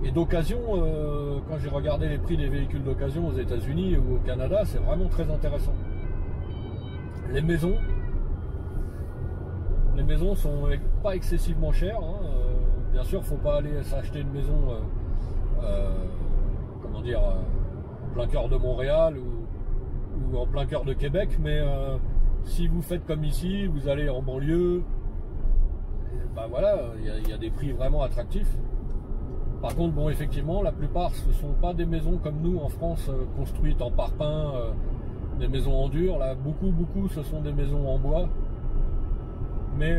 Et d'occasion, quand j'ai regardé les prix des véhicules d'occasion aux États-Unis ou au Canada, c'est vraiment très intéressant. Les maisons sont pas excessivement chères, hein. Bien sûr, faut pas aller s'acheter une maison, comment dire, en plein cœur de Montréal ou en plein cœur de Québec, mais Si vous faites comme ici, vous allez en banlieue, ben voilà, il y a des prix vraiment attractifs. Par contre, bon, effectivement, la plupart, ce ne sont pas des maisons comme nous en France, construites en parpaing, des maisons en dur. Là, beaucoup, ce sont des maisons en bois. Mais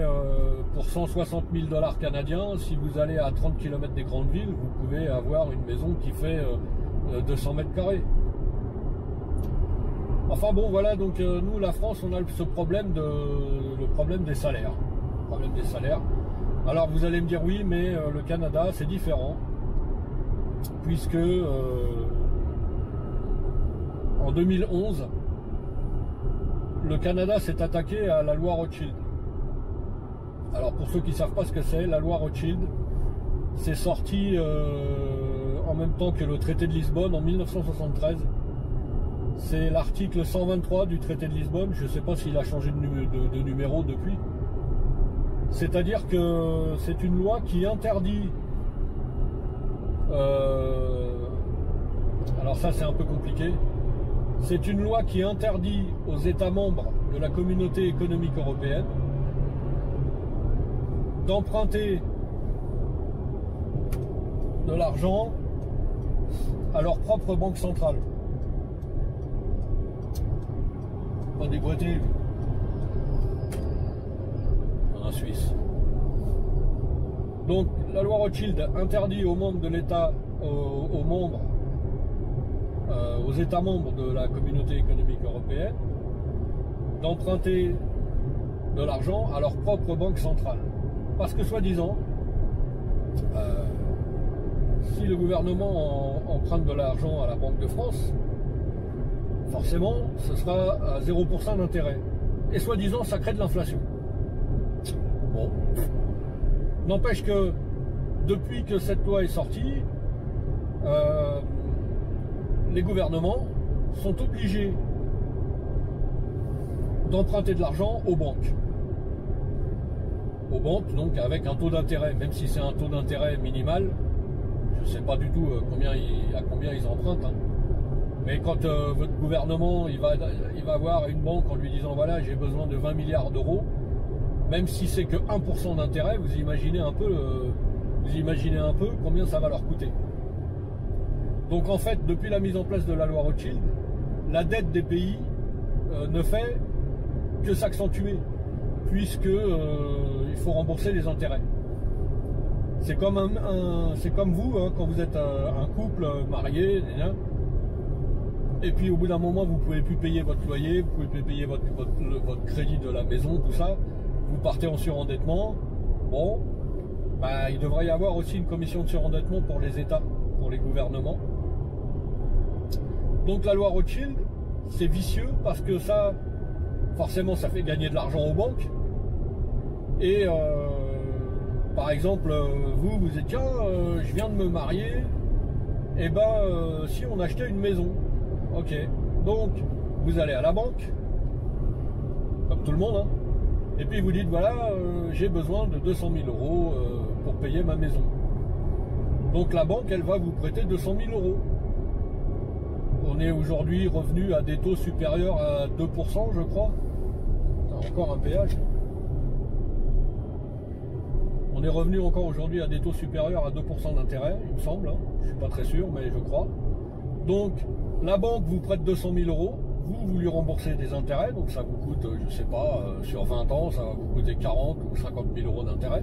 pour 160 000 $ canadiens, si vous allez à 30 km des grandes villes, vous pouvez avoir une maison qui fait 200 mètres carrés. Enfin bon, voilà, donc nous, la France, on a ce problème le problème des salaires. Le problème des salaires. Alors vous allez me dire oui, mais le Canada, c'est différent. Puisque en 2011, le Canada s'est attaqué à la loi Rothschild. Alors pour ceux qui ne savent pas ce que c'est, la loi Rothschild, c'est sorti en même temps que le traité de Lisbonne en 1973. C'est l'article 123 du traité de Lisbonne, je ne sais pas s'il a changé de numéro depuis. C'est-à-dire que c'est une loi qui interdit, alors ça c'est un peu compliqué, c'est une loi qui interdit aux États membres de la Communauté économique européenne d'emprunter de l'argent à leur propre banque centrale. Pas déboîté en Suisse. Donc la loi Rothschild interdit aux membres de l'État, aux États membres de la Communauté économique européenne d'emprunter de l'argent à leur propre banque centrale. Parce que soi-disant, si le gouvernement emprunte de l'argent à la Banque de France, forcément, ce sera à 0% d'intérêt. Et soi-disant, ça crée de l'inflation. Bon. N'empêche que, depuis que cette loi est sortie, les gouvernements sont obligés d'emprunter de l'argent aux banques. Aux banques, donc avec un taux d'intérêt, même si c'est un taux d'intérêt minimal, je ne sais pas du tout à combien ils empruntent. Hein. Mais quand votre gouvernement il va voir une banque en lui disant voilà j'ai besoin de 20 milliards d'euros, même si c'est que 1% d'intérêt, vous imaginez un peu combien ça va leur coûter. Donc en fait, depuis la mise en place de la loi Rothschild, la dette des pays ne fait que s'accentuer, puisque il faut rembourser les intérêts. C'est comme vous, hein, quand vous êtes un couple marié, et puis au bout d'un moment, vous ne pouvez plus payer votre loyer, vous ne pouvez plus payer votre crédit de la maison, tout ça, vous partez en surendettement. Bon, bah, il devrait y avoir aussi une commission de surendettement pour les États, pour les gouvernements. Donc la loi Rothschild, c'est vicieux parce que ça, forcément, ça fait gagner de l'argent aux banques. Et par exemple, vous dites tiens, je viens de me marier, et ben si on achetait une maison, ok, donc vous allez à la banque, comme tout le monde, hein, et puis vous dites voilà, j'ai besoin de 200 000 € pour payer ma maison. Donc la banque, elle va vous prêter 200 000 €. On est aujourd'hui revenu à des taux supérieurs à 2%, je crois. Encore un péage. On est revenu encore aujourd'hui à des taux supérieurs à 2% d'intérêt, il me semble. Hein. Je ne suis pas très sûr, mais je crois. Donc, la banque vous prête 200 000 €. Vous lui remboursez des intérêts. Donc, ça vous coûte, je ne sais pas, sur 20 ans, ça va vous coûter 40 ou 50 000 € d'intérêt.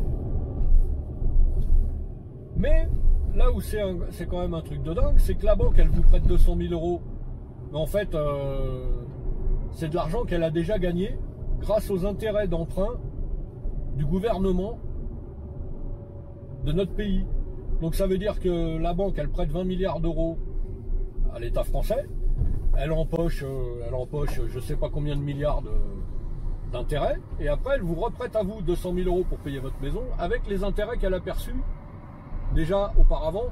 Mais, là où c'est quand même un truc de dingue, c'est que la banque, elle vous prête 200 000 €. Mais en fait, c'est de l'argent qu'elle a déjà gagné grâce aux intérêts d'emprunt du gouvernement de notre pays. Donc ça veut dire que la banque, elle prête 20 milliards d'euros à l'État français, elle empoche je ne sais pas combien de milliards d'intérêts, et après elle vous reprête à vous 200 000 € pour payer votre maison, avec les intérêts qu'elle a perçus déjà auparavant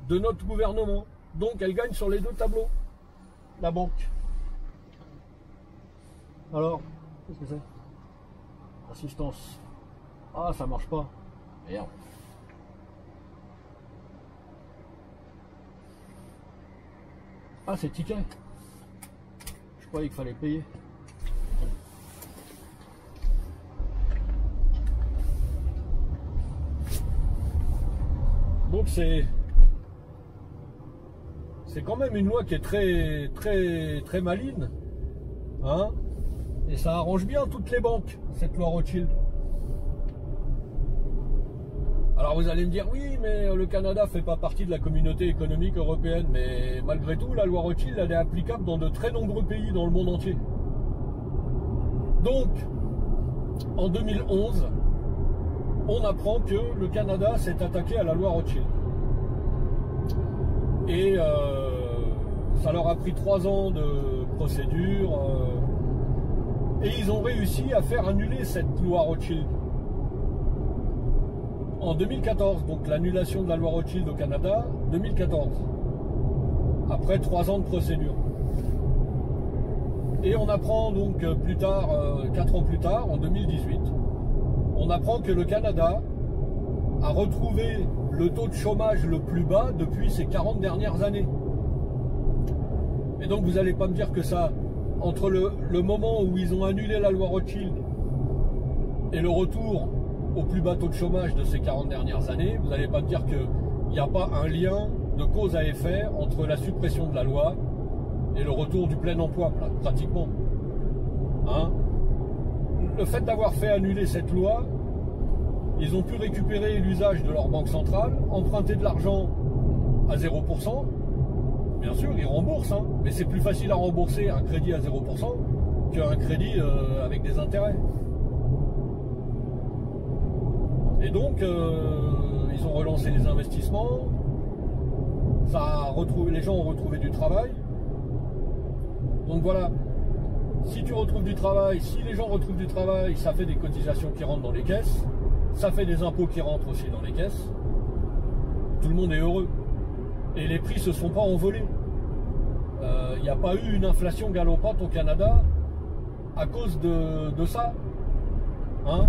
de notre gouvernement. Donc elle gagne sur les deux tableaux, la banque. Alors, qu'est-ce que c'est? Assistance. Ah, ça marche pas. Merde. Ah, c'est ticket. Je croyais qu'il fallait payer. Donc c'est quand même une loi qui est très maligne, hein, et ça arrange bien toutes les banques, cette loi Rothschild. Alors vous allez me dire, oui, mais le Canada fait pas partie de la communauté économique européenne, mais malgré tout, la loi Rothschild, elle est applicable dans de très nombreux pays dans le monde entier. Donc, en 2011, on apprend que le Canada s'est attaqué à la loi Rothschild. Et ça leur a pris 3 ans de procédure. Et ils ont réussi à faire annuler cette loi Rothschild. En 2014, donc l'annulation de la loi Rothschild au Canada, 2014. Après 3 ans de procédure. Et on apprend donc plus tard, 4 ans plus tard, en 2018, on apprend que le Canada a retrouvé le taux de chômage le plus bas depuis ces 40 dernières années. Et donc vous n'allez pas me dire que ça, entre le moment où ils ont annulé la loi Rothschild et le retour au plus bas taux de chômage de ces 40 dernières années, vous n'allez pas me dire qu'il n'y a pas un lien de cause à effet entre la suppression de la loi et le retour du plein emploi, pratiquement. Hein? Le fait d'avoir fait annuler cette loi, ils ont pu récupérer l'usage de leur banque centrale, emprunter de l'argent à 0%. Bien sûr, ils remboursent, hein, mais c'est plus facile à rembourser un crédit à 0% qu'un crédit avec des intérêts. Et donc, ils ont relancé les investissements, les gens ont retrouvé du travail. Donc voilà, si tu retrouves du travail, si les gens retrouvent du travail, ça fait des cotisations qui rentrent dans les caisses, ça fait des impôts qui rentrent aussi dans les caisses. Tout le monde est heureux. Et les prix ne se sont pas envolés. Il n'y a pas eu une inflation galopante au Canada à cause de ça. Hein?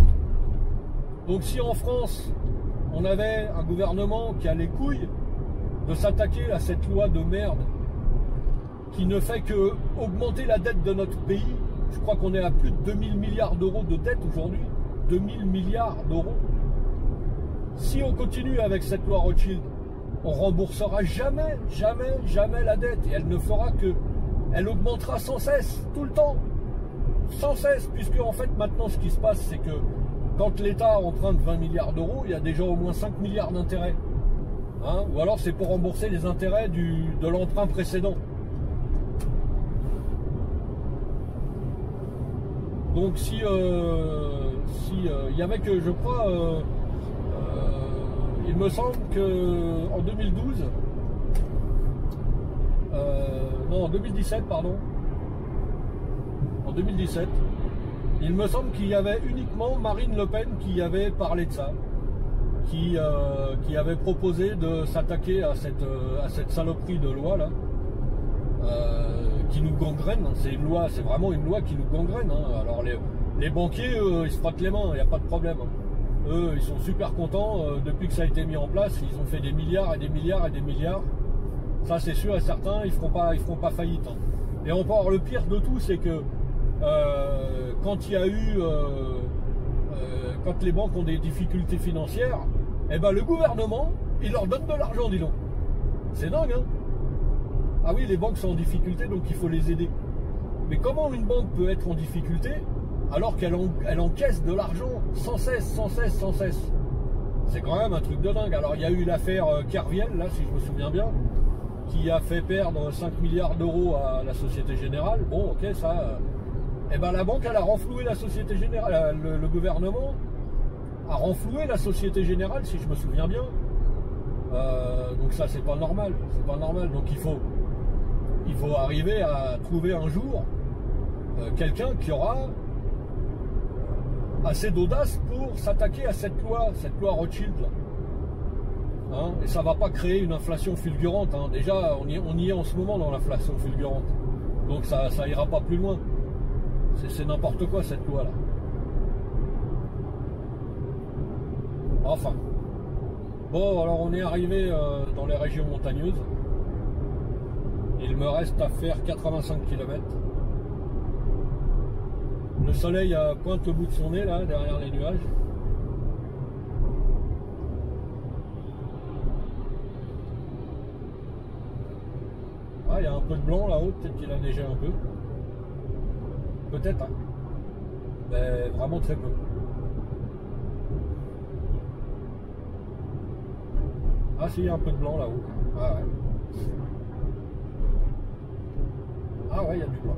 Donc si en France, on avait un gouvernement qui a les couilles de s'attaquer à cette loi de merde qui ne fait que augmenter la dette de notre pays, je crois qu'on est à plus de 2000 milliards d'euros de dette aujourd'hui, 2000 milliards d'euros. Si on continue avec cette loi Rothschild, on remboursera jamais, jamais, jamais la dette. Et elle ne fera que... Elle augmentera sans cesse, tout le temps. Sans cesse, puisque en fait maintenant ce qui se passe, c'est que quand l'État emprunte 20 milliards d'euros, il y a déjà au moins 5 milliards d'intérêts. Hein? Ou alors c'est pour rembourser les intérêts de l'emprunt précédent. Donc si il y avait que, je crois, il me semble que en 2012, non en 2017 pardon, en 2017, il me semble qu'il y avait uniquement Marine Le Pen qui avait parlé de ça, qui avait proposé de s'attaquer à cette saloperie de loi là. Qui nous gangrène, c'est une loi, c'est vraiment une loi qui nous gangrène. Hein. Alors les banquiers, eux, ils se frottent les mains, il n'y a pas de problème. Hein. Eux, ils sont super contents, depuis que ça a été mis en place, ils ont fait des milliards et des milliards et des milliards. Ça c'est sûr et certain, ils feront pas faillite. Hein. Et encore le pire de tout, c'est que quand il y a eu, quand les banques ont des difficultés financières, eh ben le gouvernement, il leur donne de l'argent, dis donc. C'est dingue, hein. Ah oui, les banques sont en difficulté, donc il faut les aider. Mais comment une banque peut être en difficulté alors qu'elle encaisse de l'argent sans cesse, sans cesse, sans cesse? C'est quand même un truc de dingue. Alors il y a eu l'affaire Kerviel, là, si je me souviens bien, qui a fait perdre 5 milliards d'euros à la Société Générale. Bon, ok, ça... eh ben la banque, elle a renfloué la Société Générale. Le gouvernement a renfloué la Société Générale, si je me souviens bien. Donc ça, c'est pas normal. C'est pas normal. Donc il faut arriver à trouver un jour quelqu'un qui aura assez d'audace pour s'attaquer à cette loi Rothschild. Hein, et ça ne va pas créer une inflation fulgurante. Hein. Déjà, on y est en ce moment dans l'inflation fulgurante. Donc ça ira pas plus loin. C'est n'importe quoi cette loi-là. Enfin. Bon, alors on est arrivé dans les régions montagneuses. Il me reste à faire 85 km. Le soleil pointe le bout de son nez là, derrière les nuages. Ah, il y a un peu de blanc là-haut, peut-être qu'il a neigé un peu. Peut-être, hein. Mais vraiment très peu. Ah si, il y a un peu de blanc là-haut. Ah ouais. Ah ouais, il y a du blanc.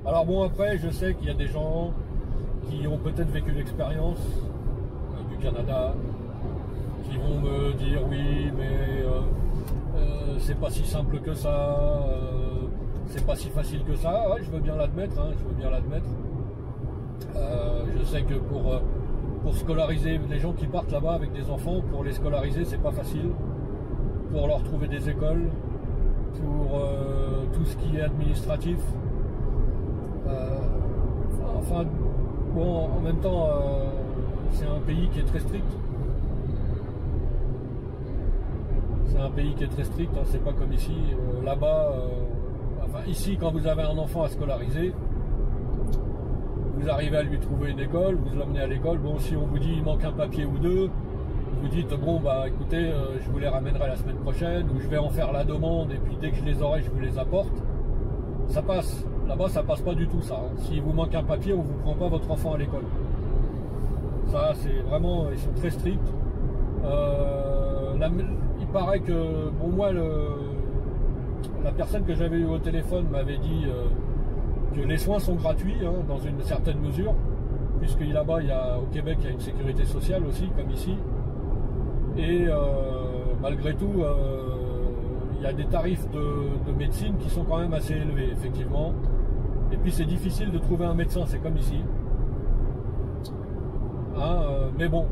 Alors bon, après, je sais qu'il y a des gens qui ont peut-être vécu l'expérience du Canada, qui vont me dire oui, mais c'est pas si simple que ça, c'est pas si facile que ça. Ouais, je veux bien l'admettre, hein, je veux bien l'admettre. Je sais que pour scolariser les gens qui partent là-bas avec des enfants, pour les scolariser, c'est pas facile. Pour leur trouver des écoles, pour tout ce qui est administratif. Enfin, bon, en même temps, c'est un pays qui est très strict. C'est un pays qui est très strict, hein, c'est pas comme ici. Là-bas, enfin ici, quand vous avez un enfant à scolariser, vous arrivez à lui trouver une école, vous l'emmenez à l'école. Bon, si on vous dit il manque un papier ou deux, vous dites bon bah écoutez, je vous les ramènerai la semaine prochaine, ou je vais en faire la demande et puis dès que je les aurai, je vous les apporte. Ça passe. Là-bas, ça passe pas du tout, ça. Hein. S'il vous manque un papier, on vous prend pas votre enfant à l'école. Ça, c'est vraiment... Ils sont très stricts. Il paraît que... Bon, moi, la personne que j'avais eue au téléphone m'avait dit que les soins sont gratuits, hein, dans une certaine mesure, puisque là-bas, au Québec, il y a une sécurité sociale aussi, comme ici. Et malgré tout... il y a des tarifs de médecine qui sont quand même assez élevés, effectivement. Et puis c'est difficile de trouver un médecin, c'est comme ici. Hein, mais bon,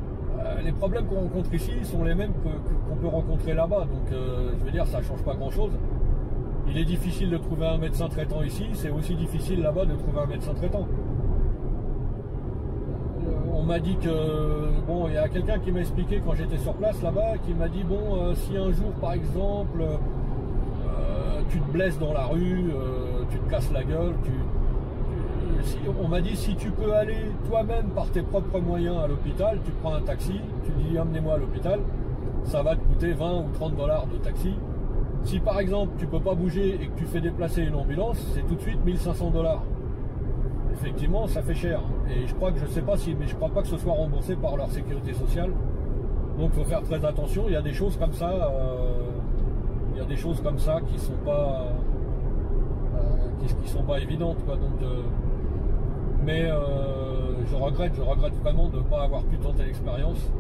les problèmes qu'on rencontre ici sont les mêmes qu'on peut rencontrer là-bas. Donc je veux dire, ça ne change pas grand-chose. Il est difficile de trouver un médecin traitant ici, c'est aussi difficile là-bas de trouver un médecin traitant. On m'a dit que, bon, il y a quelqu'un qui m'a expliqué quand j'étais sur place là-bas, qui m'a dit, bon, si un jour, par exemple, tu te blesses dans la rue, tu te casses la gueule, on m'a dit, si tu peux aller toi-même par tes propres moyens à l'hôpital, tu prends un taxi, tu dis, amenez-moi à l'hôpital, ça va te coûter 20 ou 30 $ de taxi. Si par exemple, tu peux pas bouger et que tu fais déplacer une ambulance, c'est tout de suite 1500 $. Effectivement, ça fait cher. Et je crois que, je sais pas si, mais je crois pas que ce soit remboursé par leur sécurité sociale. Donc il faut faire très attention. Il y a des choses comme ça, qui sont pas, qui sont pas évidentes, quoi. Donc, mais je regrette vraiment de ne pas avoir pu tenter l'expérience.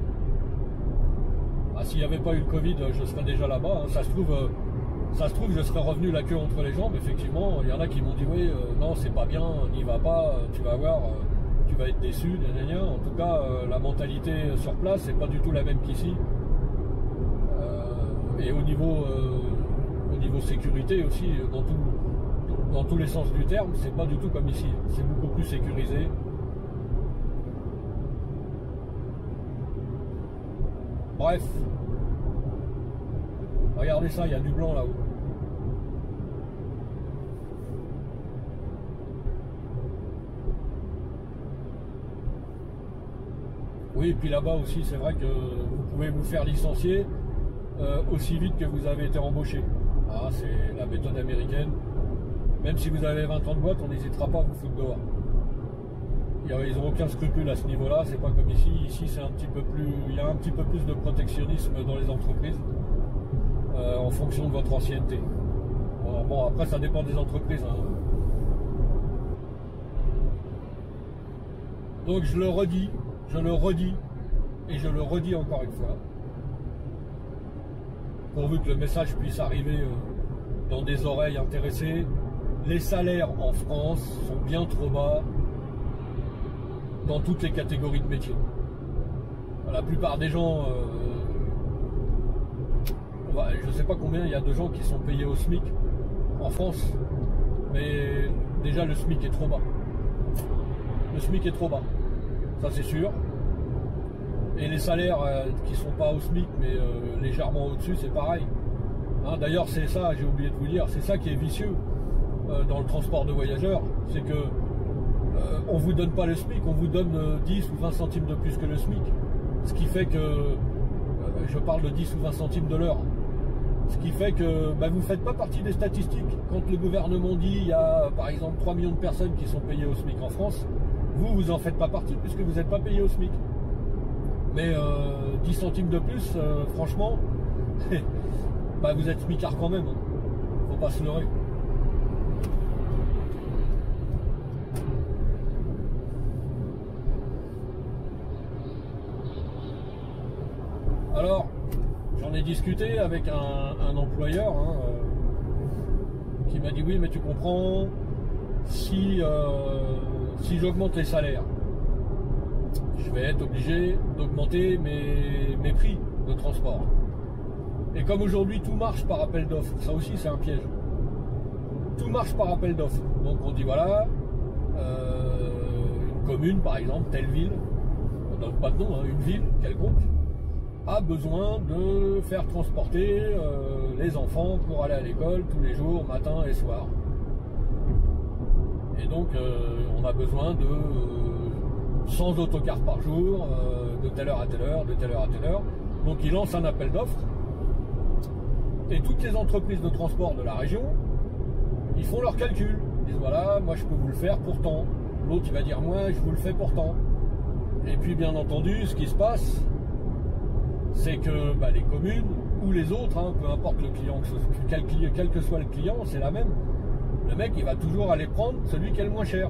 Ah, s'il n'y avait pas eu le Covid, je serais déjà là-bas. Hein. Ça se trouve, je serais revenu la queue entre les jambes. Effectivement, il y en a qui m'ont dit oui, non, c'est pas bien, n'y va pas, tu vas voir, tu vas être déçu, gna gna gna. En tout cas, la mentalité sur place, c'est pas du tout la même qu'ici. Et au niveau sécurité aussi, dans tous les sens du terme, c'est pas du tout comme ici. C'est beaucoup plus sécurisé. Bref. Regardez ça, il y a du blanc là-haut. Oui, et puis là-bas aussi, c'est vrai que vous pouvez vous faire licencier aussi vite que vous avez été embauché. Ah, c'est la méthode américaine. Même si vous avez 20 ans de boîte, on n'hésitera pas à vous foutre dehors. Ils n'ont aucun scrupule à ce niveau-là, c'est pas comme ici. Ici, c'est un petit peu plus, il y a un petit peu plus de protectionnisme dans les entreprises en fonction de votre ancienneté. Bon, après, ça dépend des entreprises. Hein. Donc, je le redis, et je le redis encore une fois, pourvu que le message puisse arriver dans des oreilles intéressées. Les salaires en France sont bien trop bas dans toutes les catégories de métiers. La plupart des gens, je ne sais pas combien il y a de gens qui sont payés au SMIC en France, mais déjà le SMIC est trop bas. le SMIC est trop bas, ça c'est sûr. Et les salaires qui sont pas au SMIC mais légèrement au-dessus, c'est pareil. Hein, d'ailleurs c'est ça, j'ai oublié de vous dire, c'est ça qui est vicieux dans le transport de voyageurs, c'est que on vous donne pas le SMIC, on vous donne 10 ou 20 centimes de plus que le SMIC. Ce qui fait que, je parle de 10 ou 20 centimes de l'heure, ce qui fait que vous ne faites pas partie des statistiques. Quand le gouvernement dit il y a par exemple 3 millions de personnes qui sont payées au SMIC en France, vous en faites pas partie puisque vous n'êtes pas payé au SMIC. Mais 10 centimes de plus, franchement, vous êtes smicard quand même, hein. Faut pas se leurrer. Alors, j'en ai discuté avec un employeur qui m'a dit oui, mais tu comprends, si j'augmente les salaires, je vais être obligé d'augmenter mes prix de transport. Et comme aujourd'hui tout marche par appel d'offres, ça aussi c'est un piège. Tout marche par appel d'offres. Donc on dit voilà, une commune par exemple, telle ville, on donne pas de nom, une ville quelconque, a besoin de faire transporter les enfants pour aller à l'école tous les jours, matin et soir. Et donc on a besoin de 100 autocars par jour, de telle heure à telle heure, de telle heure à telle heure. Donc il lance un appel d'offres. Et toutes les entreprises de transport de la région, ils font leurs calculs. Ils disent voilà, moi je peux vous le faire pour tant. L'autre il va dire moi je vous le fais pour tant. Et puis bien entendu, ce qui se passe, c'est que les communes ou les autres, peu importe le client, quel que soit le client, c'est la même. Le mec, il va toujours aller prendre celui qui est le moins cher.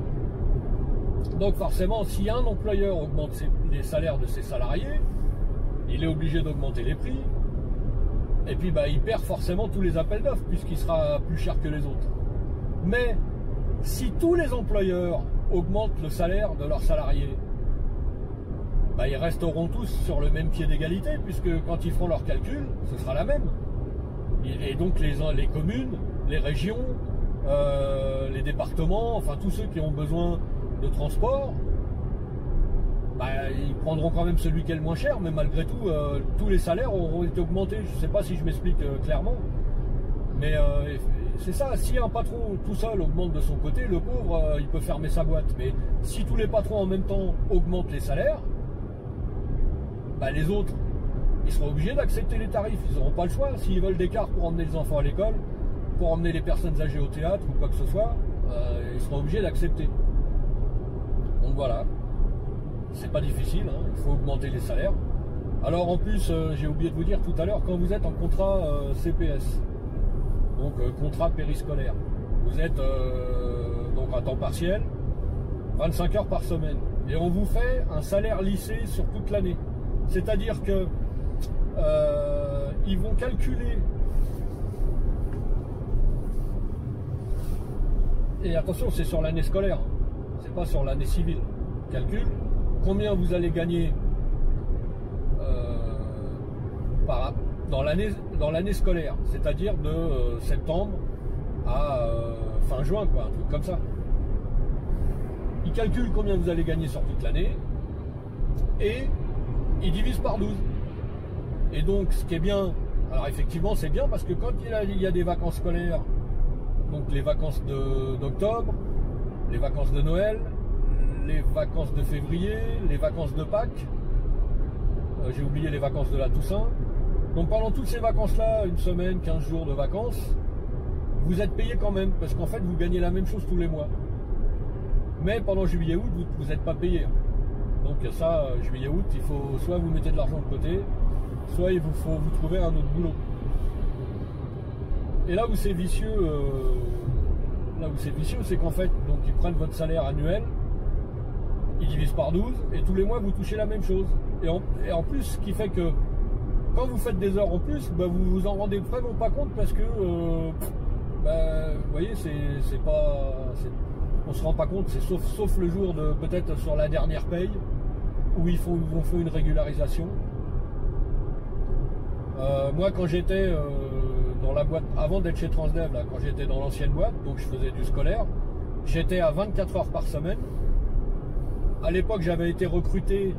Donc forcément, si un employeur augmente les salaires de ses salariés, il est obligé d'augmenter les prix. Et puis il perd forcément tous les appels d'offres puisqu'il sera plus cher que les autres. Mais si tous les employeurs augmentent le salaire de leurs salariés, ils resteront tous sur le même pied d'égalité, puisque quand ils feront leurs calculs, ce sera la même. Et donc les communes, les régions, les départements, enfin tous ceux qui ont besoin de transport, ils prendront quand même celui qui est le moins cher, mais malgré tout, tous les salaires auront été augmentés. Je ne sais pas si je m'explique clairement, mais c'est ça, si un patron tout seul augmente de son côté, le pauvre, il peut fermer sa boîte. Mais si tous les patrons en même temps augmentent les salaires, les autres, ils seront obligés d'accepter les tarifs, ils n'auront pas le choix. S'ils veulent des cars pour emmener les enfants à l'école, pour emmener les personnes âgées au théâtre ou quoi que ce soit, ils seront obligés d'accepter. Donc voilà, c'est pas difficile, il faut augmenter les salaires. Alors en plus, j'ai oublié de vous dire tout à l'heure, quand vous êtes en contrat CPS, donc contrat périscolaire, vous êtes donc à temps partiel, 25 heures par semaine, et on vous fait un salaire lissé sur toute l'année. C'est-à-dire que ils vont calculer, et attention, c'est sur l'année scolaire, c'est pas sur l'année civile. Calcul combien vous allez gagner dans l'année scolaire, c'est-à-dire de septembre à fin juin, quoi, un truc comme ça. Ils calculent combien vous allez gagner sur toute l'année et ils divisent par 12. Et donc ce qui est bien, alors effectivement c'est bien parce que quand il y a des vacances scolaires, donc les vacances d'octobre, les vacances de Noël, les vacances de février, les vacances de Pâques, j'ai oublié les vacances de la Toussaint. Donc pendant toutes ces vacances-là, une semaine, 15 jours de vacances, vous êtes payé quand même, parce qu'en fait vous gagnez la même chose tous les mois. Mais pendant juillet-août, vous n'êtes pas payé. Donc ça, juillet-août, il faut soit vous mettez de l'argent de côté, soit il vous faut vous trouver un autre boulot. Et là où c'est vicieux, c'est qu'en fait, donc ils prennent votre salaire annuel, ils divisent par 12, et tous les mois vous touchez la même chose. Et en plus, ce qui fait que quand vous faites des heures en plus, vous vous en rendez vraiment pas compte parce que, vous voyez, on se rend pas compte, c'est sauf le jour de peut-être sur la dernière paye où ils font une régularisation. Moi, quand j'étais dans la boîte, avant d'être chez Transdev, là, quand j'étais dans l'ancienne boîte, donc je faisais du scolaire, j'étais à 24 heures par semaine À l'époque, j'avais été recruté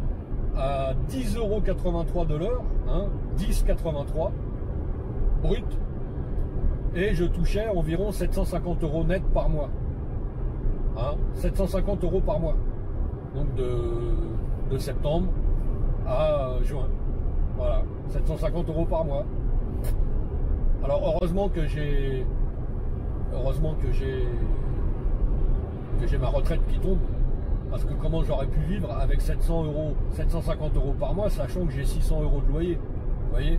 à 10,83 € de l'heure, hein, 10,83 brut, et je touchais environ 750 € net par mois. Hein, 750 € par mois. Donc de septembre à juin. Voilà, 750 € par mois. Alors heureusement que j'ai ma retraite qui tombe, parce que comment j'aurais pu vivre avec 700 €, 750 € par mois, sachant que j'ai 600 € de loyer. Vous voyez?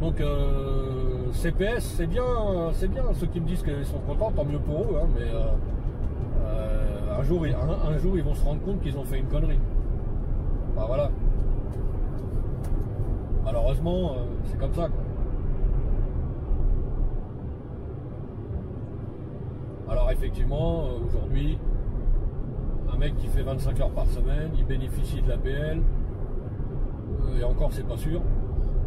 Donc CPS, c'est bien. Ceux qui me disent qu'ils sont contents, tant mieux pour eux, hein, mais un jour ils vont se rendre compte qu'ils ont fait une connerie. Bah voilà. Malheureusement, c'est comme ça, quoi. Alors effectivement, aujourd'hui, un mec qui fait 25 heures par semaine, il bénéficie de l'APL, et encore c'est pas sûr,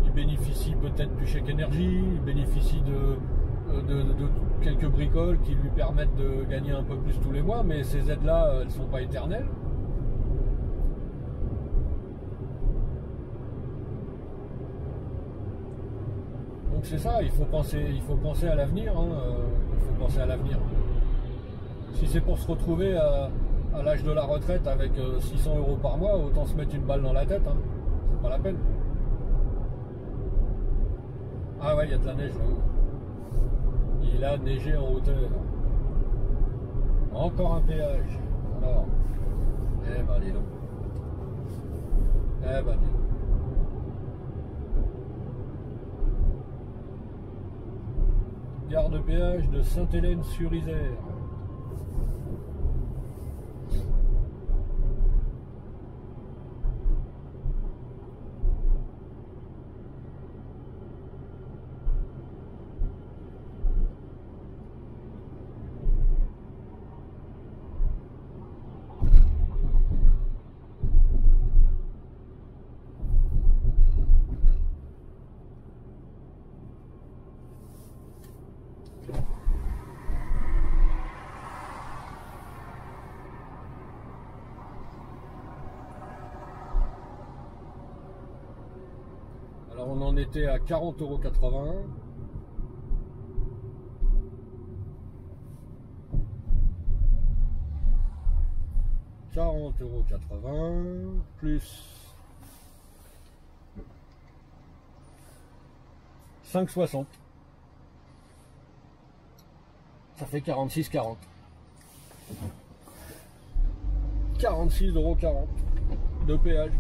il bénéficie peut-être du chèque énergie, il bénéficie de quelques bricoles qui lui permettent de gagner un peu plus tous les mois, mais ces aides-là, elles ne sont pas éternelles. Donc c'est ça, il faut penser à l'avenir, hein, il faut penser à l'avenir. Si c'est pour se retrouver à l'âge de la retraite avec 600 € par mois, autant se mettre une balle dans la tête, hein. C'est pas la peine. Ah ouais, il y a de la neige là-haut. Il a neigé en hauteur. Encore un péage. Alors, eh ben dis donc. Eh ben dis donc. Gare de péage de Sainte-Hélène-sur-Isère. Alors on en était à 40,81 €. Plus 5,60. Ça fait 46,40. 46,40 € de péage.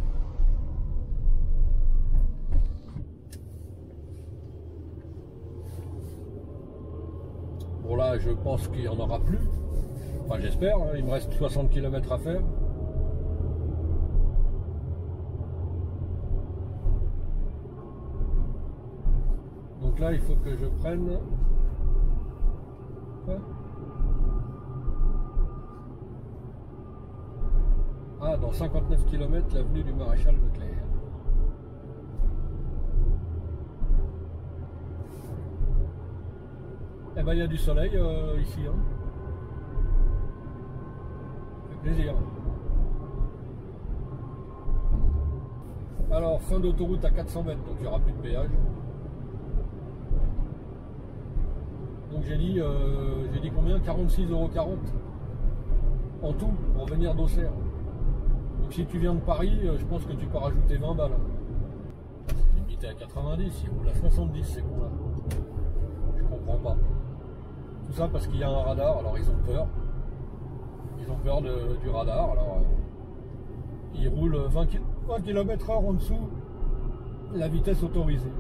Bon là, je pense qu'il n'y en aura plus. Enfin, j'espère, hein, il me reste 60 km à faire. Donc là, il faut que je prenne... Quoi ? Ah, dans 59 km, l'avenue du Maréchal Leclerc. Eh ben, il y a du soleil ici, hein. Ça fait plaisir. Alors, fin d'autoroute à 400 mètres, donc il n'y aura plus de péage. Donc j'ai dit combien? 46,40 € en tout pour venir d'Auxerre. Donc si tu viens de Paris, je pense que tu peux rajouter 20 balles. C'est limité à 90, il roule à 70 ces cons-là. Je comprends pas. Tout ça parce qu'il y a un radar, alors ils ont peur. Ils ont peur du radar, alors ils roulent 20 km/h en dessous la vitesse autorisée.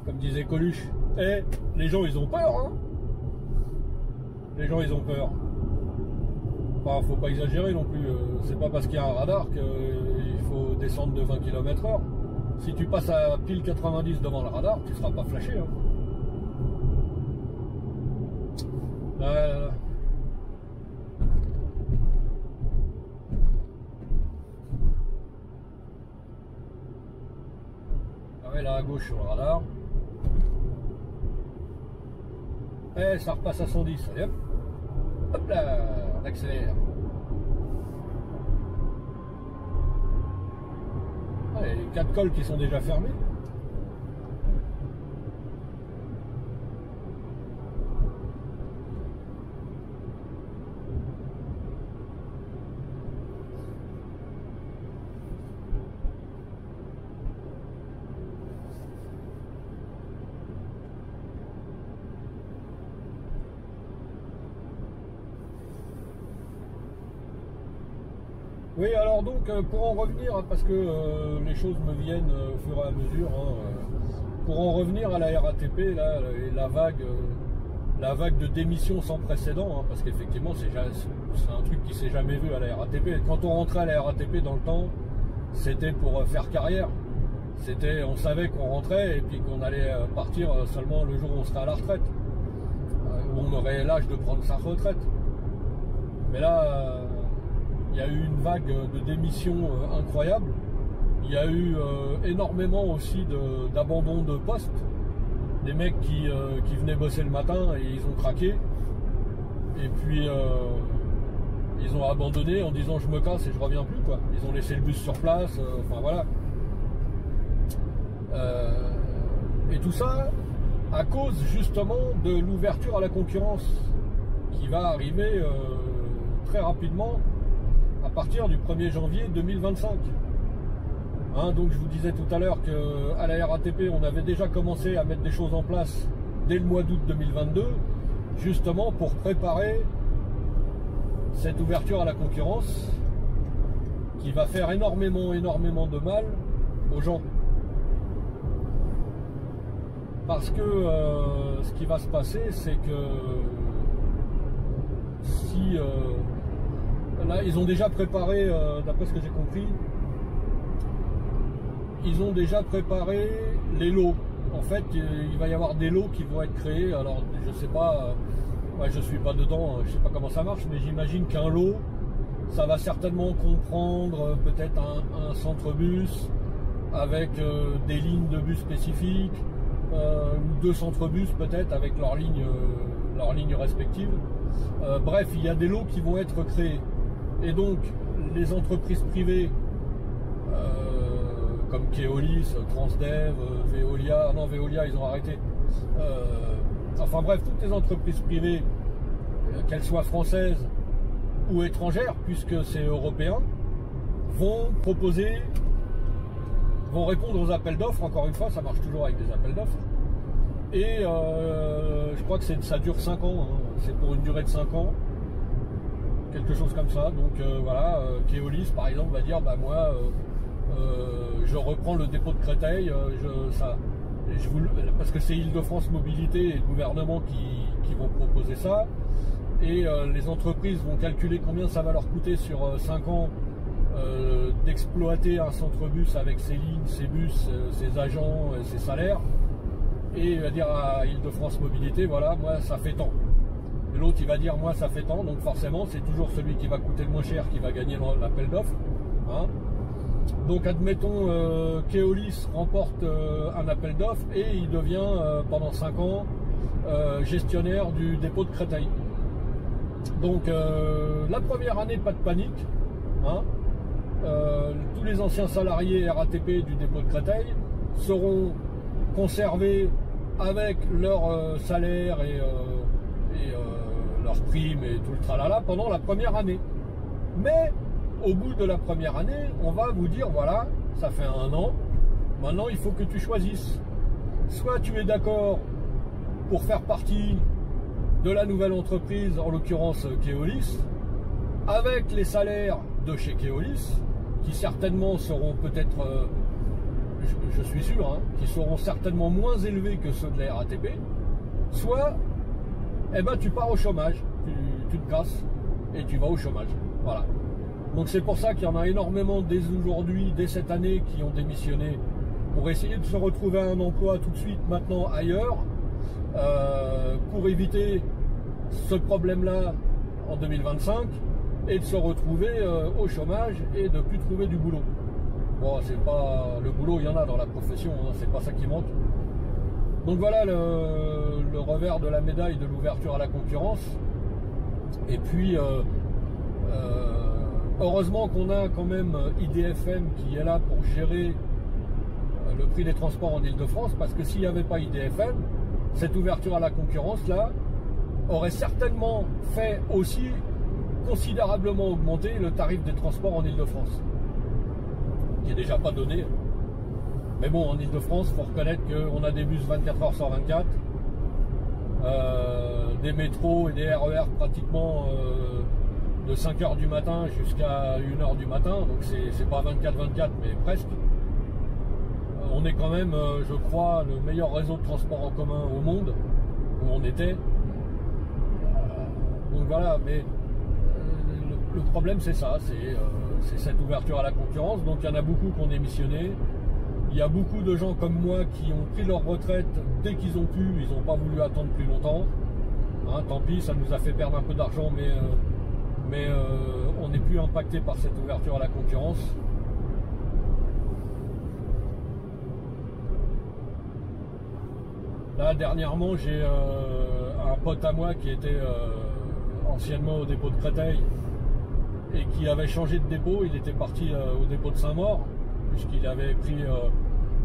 Comme disait Coluche, les gens ils ont peur, hein. Les gens ils ont peur. Enfin, faut pas exagérer non plus, c'est pas parce qu'il y a un radar qu'il faut descendre de 20 km/h. Si tu passes à pile 90 devant le radar, tu ne seras pas flashé, hein. Et là à gauche sur le radar. Et ça repasse à 110. Allez hop. Hop là, on accélère. Ah, il y a les 4 cols qui sont déjà fermés. Oui, alors donc pour en revenir, parce que les choses me viennent au fur et à mesure, pour en revenir à la RATP, là, la vague de démission sans précédent, parce qu'effectivement c'est un truc qui s'est jamais vu à la RATP. Quand on rentrait à la RATP dans le temps, c'était pour faire carrière. On savait qu'on rentrait et puis qu'on allait partir seulement le jour où on serait à la retraite, où on aurait l'âge de prendre sa retraite. Mais là, il y a eu une vague de démissions incroyable. Il y a eu énormément aussi d'abandon de postes. Des mecs qui venaient bosser le matin et ils ont craqué. Et puis ils ont abandonné en disant je me casse et je reviens plus, quoi. Ils ont laissé le bus sur place, enfin voilà. Et tout ça à cause justement de l'ouverture à la concurrence qui va arriver très rapidement à partir du 1er janvier 2025. Donc je vous disais tout à l'heure qu'à la RATP on avait déjà commencé à mettre des choses en place dès le mois d'août 2022, justement pour préparer cette ouverture à la concurrence qui va faire énormément de mal aux gens. Parce que ce qui va se passer, c'est que si là, ils ont déjà préparé, d'après ce que j'ai compris, ils ont déjà préparé les lots. En fait, il va y avoir des lots qui vont être créés. Alors, je sais pas, je suis pas dedans, je sais pas comment ça marche, mais j'imagine qu'un lot, ça va certainement comprendre peut-être un centre-bus avec des lignes de bus spécifiques, ou 2 centres-bus peut-être avec leurs lignes respectives. Bref, il y a des lots qui vont être créés. Et donc, les entreprises privées, comme Keolis, Transdev, Veolia, non Veolia ils ont arrêté, enfin bref, toutes les entreprises privées, qu'elles soient françaises ou étrangères, puisque c'est européen, vont répondre aux appels d'offres. Encore une fois, ça marche toujours avec des appels d'offres. Et je crois que ça dure 5 ans, c'est pour une durée de 5 ans. Quelque chose comme ça. Donc voilà, Keolis par exemple va dire bah moi je reprends le dépôt de Créteil, parce que c'est Île-de-France Mobilité et le gouvernement qui vont proposer ça, et les entreprises vont calculer combien ça va leur coûter sur 5 ans d'exploiter un centre-bus avec ses lignes, ses bus, ses agents, ses salaires, et il va dire à Île-de-France Mobilité voilà, moi ça fait tant. L'autre il va dire moi ça fait tant, donc forcément c'est toujours celui qui va coûter le moins cher qui va gagner l'appel d'offres. Donc admettons Keolis remporte un appel d'offres et il devient pendant 5 ans gestionnaire du dépôt de Créteil. Donc la première année pas de panique, tous les anciens salariés RATP du dépôt de Créteil seront conservés avec leur salaire et leurs primes et tout le tralala pendant la première année. Mais au bout de la première année, on va vous dire voilà, ça fait 1 an, maintenant il faut que tu choisisses. Soit tu es d'accord pour faire partie de la nouvelle entreprise, en l'occurrence Keolis, avec les salaires de chez Keolis, qui certainement seront peut-être, je suis sûr, qui seront certainement moins élevés que ceux de la RATP, soit eh ben, tu pars au chômage, tu te casses et tu vas au chômage. Voilà. Donc c'est pour ça qu'il y en a énormément dès aujourd'hui, dès cette année, qui ont démissionné pour essayer de se retrouver un emploi tout de suite maintenant ailleurs, pour éviter ce problème-là en 2025 et de se retrouver au chômage et de plus trouver du boulot. bon, c'est pas le boulot, il y en a dans la profession, hein, c'est pas ça qui manque. Donc voilà le revers de la médaille de l'ouverture à la concurrence. Et puis heureusement qu'on a quand même IDFM qui est là pour gérer le prix des transports en Ile-de-France, parce que s'il n'y avait pas IDFM, cette ouverture à la concurrence là aurait certainement fait aussi considérablement augmenter le tarif des transports en Ile-de-France, qui est déjà pas donné. Mais bon, en Ile-de-France, il faut reconnaître qu'on a des bus 24h sur 24, des métros et des RER pratiquement de 5h du matin jusqu'à 1h du matin, donc c'est pas 24-24 mais presque. On est quand même, je crois, le meilleur réseau de transport en commun au monde, où on était. Donc voilà, mais le problème c'est ça, c'est cette ouverture à la concurrence. Donc il y en a beaucoup qui ont démissionné. Il y a beaucoup de gens comme moi qui ont pris leur retraite dès qu'ils ont pu, ils n'ont pas voulu attendre plus longtemps. Hein, tant pis, ça nous a fait perdre un peu d'argent, mais on n'est plus impacté par cette ouverture à la concurrence. Là, dernièrement, j'ai un pote à moi qui était anciennement au dépôt de Créteil et qui avait changé de dépôt. Il était parti au dépôt de Saint-Maur, puisqu'il avait pris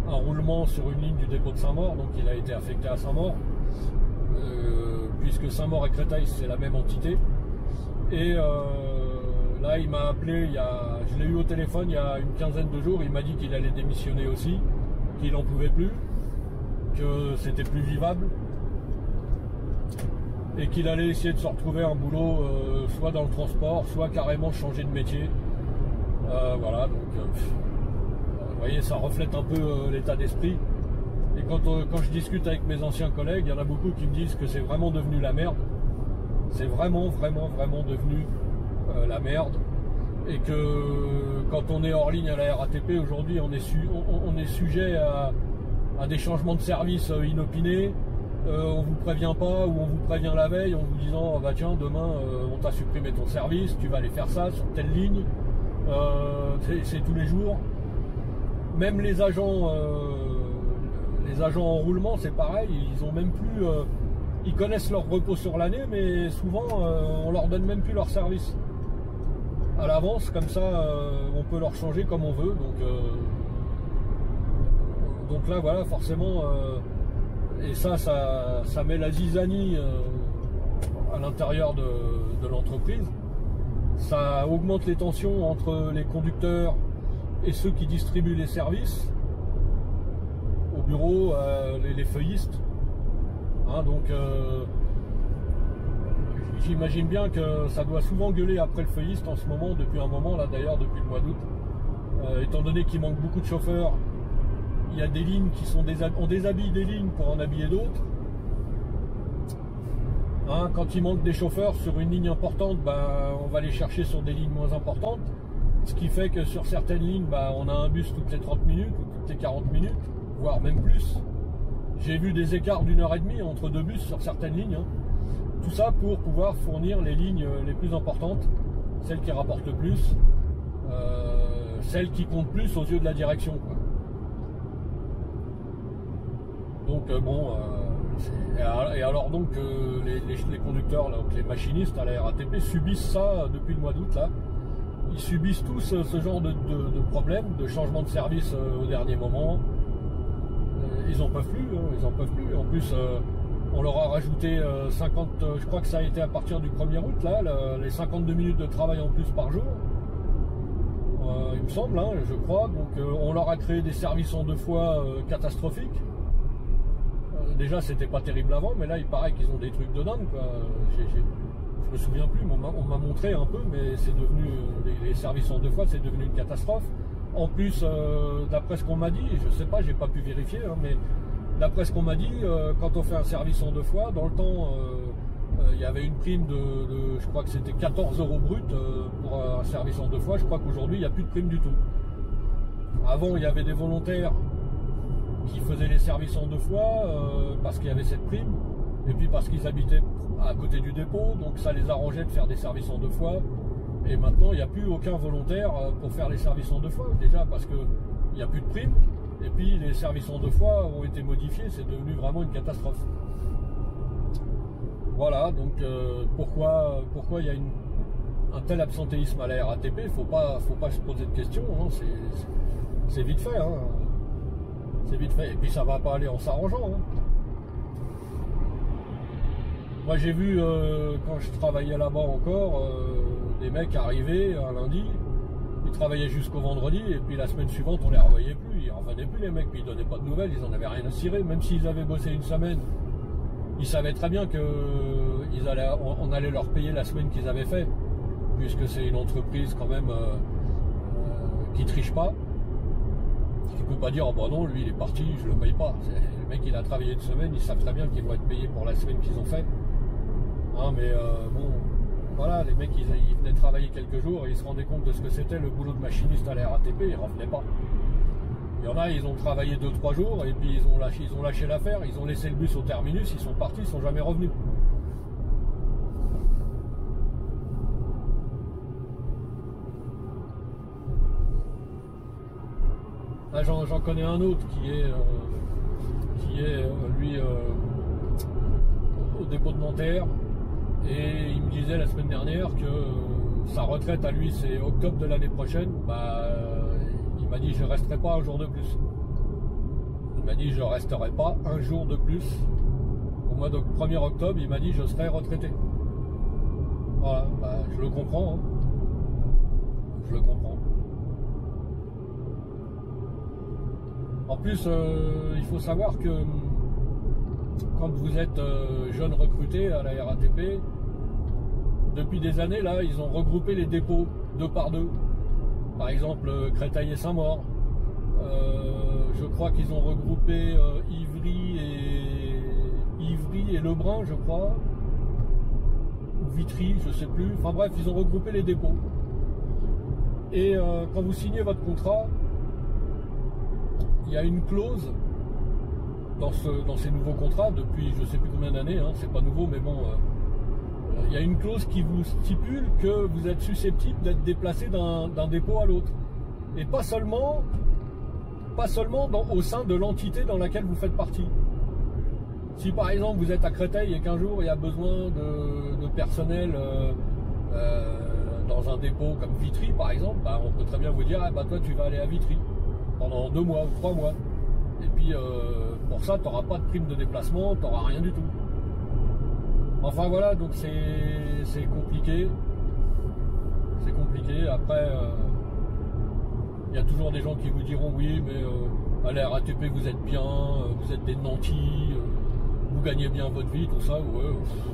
un roulement sur une ligne du dépôt de Saint-Maur, donc il a été affecté à Saint-Maur, puisque Saint-Maur et Créteil c'est la même entité. Et là il m'a appelé, je l'ai eu au téléphone il y a une quinzaine de jours, il m'a dit qu'il allait démissionner aussi, qu'il n'en pouvait plus, que c'était plus vivable, et qu'il allait essayer de se retrouver un boulot soit dans le transport, soit carrément changer de métier. Voilà, donc vous voyez, ça reflète un peu l'état d'esprit. Et quand je discute avec mes anciens collègues, il y en a beaucoup qui me disent que c'est vraiment devenu la merde. C'est vraiment devenu la merde. Et que quand on est hors ligne à la RATP, aujourd'hui, on est sujet à des changements de service inopinés. On vous prévient pas, ou on vous prévient la veille en vous disant oh bah tiens, demain on t'a supprimé ton service, tu vas aller faire ça sur telle ligne. C'est tous les jours. Même les agents en roulement, c'est pareil, ils ont même plus, ils connaissent leur repos sur l'année, mais souvent on leur donne même plus leur service à l'avance, comme ça on peut leur changer comme on veut. Donc là voilà, forcément, et ça met la zizanie à l'intérieur de l'entreprise. Ça augmente les tensions entre les conducteurs et ceux qui distribuent les services au bureau, les feuillistes. Hein, donc j'imagine bien que ça doit souvent gueuler après le feuilliste en ce moment, depuis un moment, là d'ailleurs depuis le mois d'août. Étant donné qu'il manque beaucoup de chauffeurs, il y a des lignes qui sont on déshabille des lignes pour en habiller d'autres. Hein, quand il manque des chauffeurs sur une ligne importante, on va les chercher sur des lignes moins importantes. Ce qui fait que sur certaines lignes, on a un bus toutes les 30 minutes ou toutes les 40 minutes, voire même plus. J'ai vu des écarts d'1h30 entre deux bus sur certaines lignes. Hein. Tout ça pour pouvoir fournir les lignes les plus importantes, celles qui rapportent le plus, celles qui comptent plus aux yeux de la direction, quoi. Donc bon, et alors donc les conducteurs, là, donc les machinistes à la RATP subissent ça depuis le mois d'août là. Ils subissent tous ce genre de problème, de changement de service au dernier moment. Ils en peuvent plus, hein, ils en peuvent plus. En plus, on leur a rajouté 50, je crois que ça a été à partir du 1er août là, les 52 minutes de travail en plus par jour. Il me semble, hein, je crois. Donc on leur a créé des services en 2 fois catastrophiques. Déjà c'était pas terrible avant, mais là il paraît qu'ils ont des trucs de dingue, quoi. Je me souviens plus, on m'a montré un peu, mais c'est devenu, les services en 2 fois, c'est devenu une catastrophe. En plus, d'après ce qu'on m'a dit, je sais pas, j'ai pas pu vérifier, hein, mais d'après ce qu'on m'a dit, quand on fait un service en 2 fois, dans le temps, il y avait une prime je crois que c'était 14 € brut pour un service en 2 fois. Je crois qu'aujourd'hui, il n'y a plus de prime du tout. Avant, il y avait des volontaires qui faisaient les services en 2 fois parce qu'il y avait cette prime, et puis parce qu'ils habitaient à côté du dépôt, donc ça les arrangeait de faire des services en 2 fois. Et maintenant, il n'y a plus aucun volontaire pour faire les services en 2 fois. Déjà parce qu'il n'y a plus de primes. Et puis les services en 2 fois ont été modifiés. C'est devenu vraiment une catastrophe. Voilà, donc pourquoi il y a un tel absentéisme à la RATP? Faut pas se poser de questions. Hein. C'est vite fait. Hein. C'est vite fait. Et puis ça va pas aller en s'arrangeant. Hein. Moi j'ai vu quand je travaillais là-bas encore des mecs arriver un lundi, ils travaillaient jusqu'au vendredi et puis la semaine suivante on les revoyait plus, ils revenaient plus les mecs, puis ils donnaient pas de nouvelles, ils en avaient rien à cirer, même s'ils avaient bossé une semaine, ils savaient très bien que on allait leur payer la semaine qu'ils avaient fait, puisque c'est une entreprise quand même qui triche pas, qui peut pas dire oh bah non lui il est parti, je le paye pas. Le mec il a travaillé une semaine, ils savent très bien qu'ils vont être payés pour la semaine qu'ils ont fait. Hein, mais bon, voilà, les mecs ils venaient travailler quelques jours et ils se rendaient compte de ce que c'était le boulot de machiniste à la RATP, ils revenaient pas. Il y en a, ils ont travaillé 2-3 jours et puis ils ont lâché l'affaire, ils ont laissé le bus au terminus, ils sont partis, ils sont jamais revenus. Là j'en connais un autre qui est lui au dépôt de Nanterre. Et il me disait la semaine dernière que sa retraite à lui c'est octobre de l'année prochaine. Bah, il m'a dit je resterai pas un jour de plus. Il m'a dit je resterai pas un jour de plus. Au mois de 1er octobre, il m'a dit je serai retraité. Voilà, bah, je le comprends. Hein. Je le comprends. En plus, il faut savoir que quand vous êtes jeune recruté à la RATP, depuis des années, là, ils ont regroupé les dépôts 2 par 2. Par exemple, Créteil et Saint-Maur. Je crois qu'ils ont regroupé Ivry et Lebrun, je crois. Ou Vitry, je sais plus. Enfin bref, ils ont regroupé les dépôts. Et quand vous signez votre contrat, il y a une clause dans ces nouveaux contrats, depuis je ne sais plus combien d'années, hein, c'est pas nouveau, mais bon, il y a une clause qui vous stipule que vous êtes susceptible d'être déplacé d'un dépôt à l'autre. Et pas seulement au sein de l'entité dans laquelle vous faites partie. Si par exemple vous êtes à Créteil et qu'un jour il y a besoin de personnel dans un dépôt comme Vitry par exemple, bah, on peut très bien vous dire ah, bah, toi tu vas aller à Vitry pendant 2 mois ou 3 mois. Et puis pour ça, tu n'auras pas de prime de déplacement, tu n'auras rien du tout. Enfin voilà, donc c'est compliqué. C'est compliqué. Après, il y a toujours des gens qui vous diront oui, mais à la RATP vous êtes bien, vous êtes des nantis, vous gagnez bien votre vie, tout ça.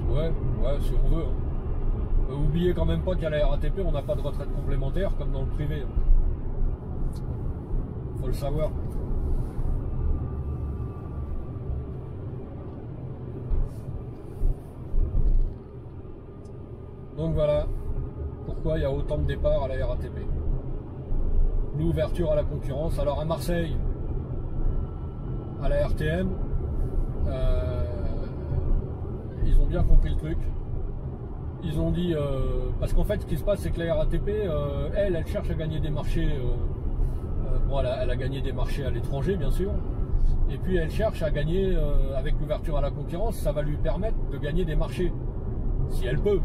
Ouais, si on veut. Hein. Oubliez quand même pas qu'à la RATP, on n'a pas de retraite complémentaire comme dans le privé. Faut le savoir. Donc voilà pourquoi il y a autant de départs à la RATP. L'ouverture à la concurrence. Alors à Marseille, à la RTM, ils ont bien compris le truc. Ils ont dit, parce qu'en fait ce qui se passe c'est que la RATP, elle cherche à gagner des marchés, bon, elle a gagné des marchés à l'étranger bien sûr, et puis elle cherche à gagner, avec l'ouverture à la concurrence, ça va lui permettre de gagner des marchés, si elle peut.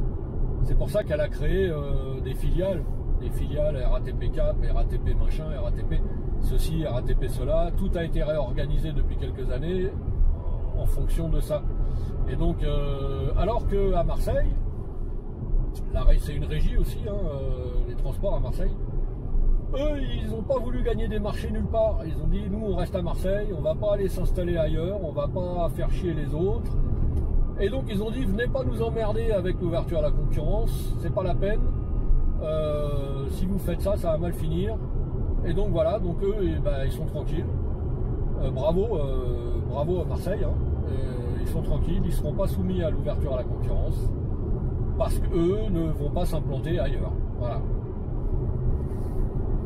C'est pour ça qu'elle a créé des filiales RATP Cap, RATP machin, RATP ceci, RATP cela. Tout a été réorganisé depuis quelques années en fonction de ça. Et donc, alors qu'à Marseille, c'est une régie aussi, hein, les transports à Marseille, eux, ils n'ont pas voulu gagner des marchés nulle part. Ils ont dit, nous, on reste à Marseille, on ne va pas aller s'installer ailleurs, on ne va pas faire chier les autres. Et donc ils ont dit venez pas nous emmerder avec l'ouverture à la concurrence, c'est pas la peine. Si vous faites ça, ça va mal finir. Et donc voilà, donc eux ils sont tranquilles. Bravo à Marseille, hein. Ils sont tranquilles, ils ne seront pas soumis à l'ouverture à la concurrence parce qu'eux ne vont pas s'implanter ailleurs. Voilà.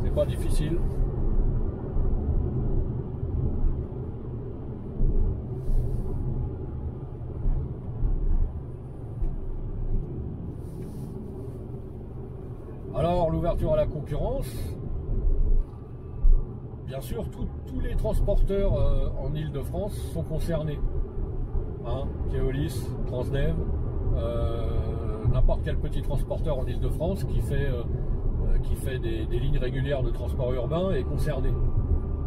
C'est pas difficile. Alors l'ouverture à la concurrence, bien sûr, tous les transporteurs en Île-de-France sont concernés. Hein, Keolis, Transdev, n'importe quel petit transporteur en Île-de-France qui fait des lignes régulières de transport urbain est concerné.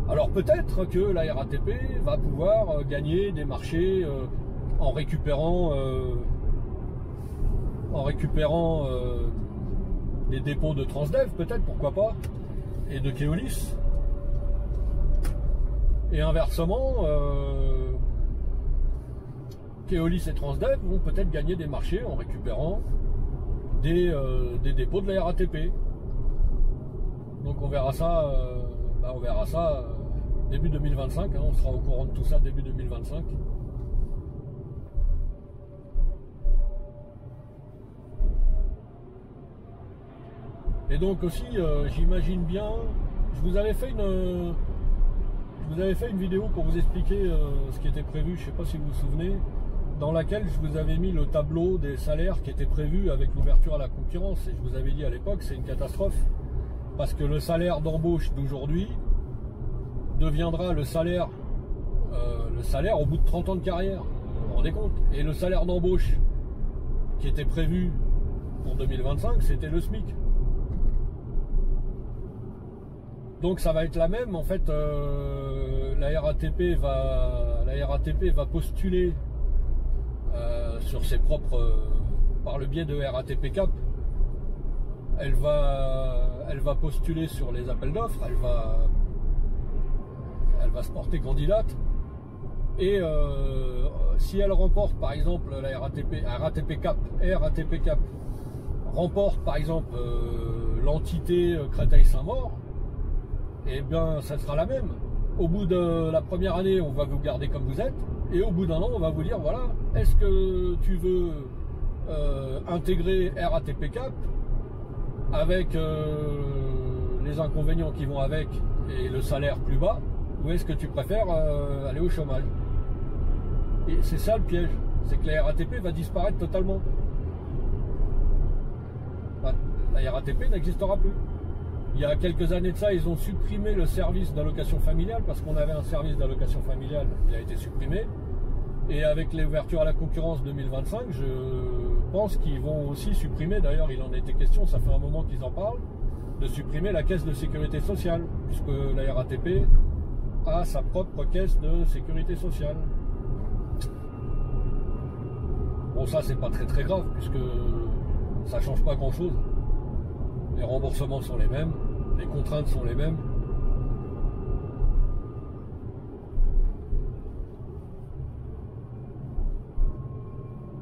Alors peut-être que la RATP va pouvoir gagner des marchés en récupérant des dépôts de Transdev, peut-être, pourquoi pas, et de Keolis. Et inversement, Keolis et Transdev vont peut-être gagner des marchés en récupérant des dépôts de la RATP. Donc on verra ça, début 2025, hein, on sera au courant de tout ça début 2025. Et donc aussi, j'imagine bien, je vous avais fait une vidéo pour vous expliquer ce qui était prévu, je ne sais pas si vous vous souvenez, dans laquelle je vous avais mis le tableau des salaires qui étaient prévus avec l'ouverture à la concurrence. Et je vous avais dit à l'époque, c'est une catastrophe, parce que le salaire d'embauche d'aujourd'hui deviendra le salaire au bout de 30 ans de carrière. Vous vous rendez compte? Et le salaire d'embauche qui était prévu pour 2025, c'était le SMIC. Donc ça va être la même, en fait, la RATP va postuler sur ses propres, par le biais de RATP Cap, elle va postuler sur les appels d'offres, elle va se porter candidate, et si elle remporte par exemple la RATP Cap remporte par exemple l'entité Créteil-Saint-Maur, et bien ça sera la même. Au bout de la première année, on va vous garder comme vous êtes, et au bout d'un an, on va vous dire, voilà, est-ce que tu veux intégrer RATP Cap avec les inconvénients qui vont avec et le salaire plus bas, ou est-ce que tu préfères aller au chômage? Et c'est ça le piège, c'est que la RATP va disparaître totalement. La RATP n'existera plus. Il y a quelques années de ça, ils ont supprimé le service d'allocation familiale, parce qu'on avait un service d'allocation familiale, il a été supprimé. Et avec l'ouverture à la concurrence 2025, je pense qu'ils vont aussi supprimer, d'ailleurs il en était question, ça fait un moment qu'ils en parlent, de supprimer la caisse de sécurité sociale, puisque la RATP a sa propre caisse de sécurité sociale. Bon, ça c'est pas très grave, puisque ça change pas grand chose. Les remboursements sont les mêmes, les contraintes sont les mêmes.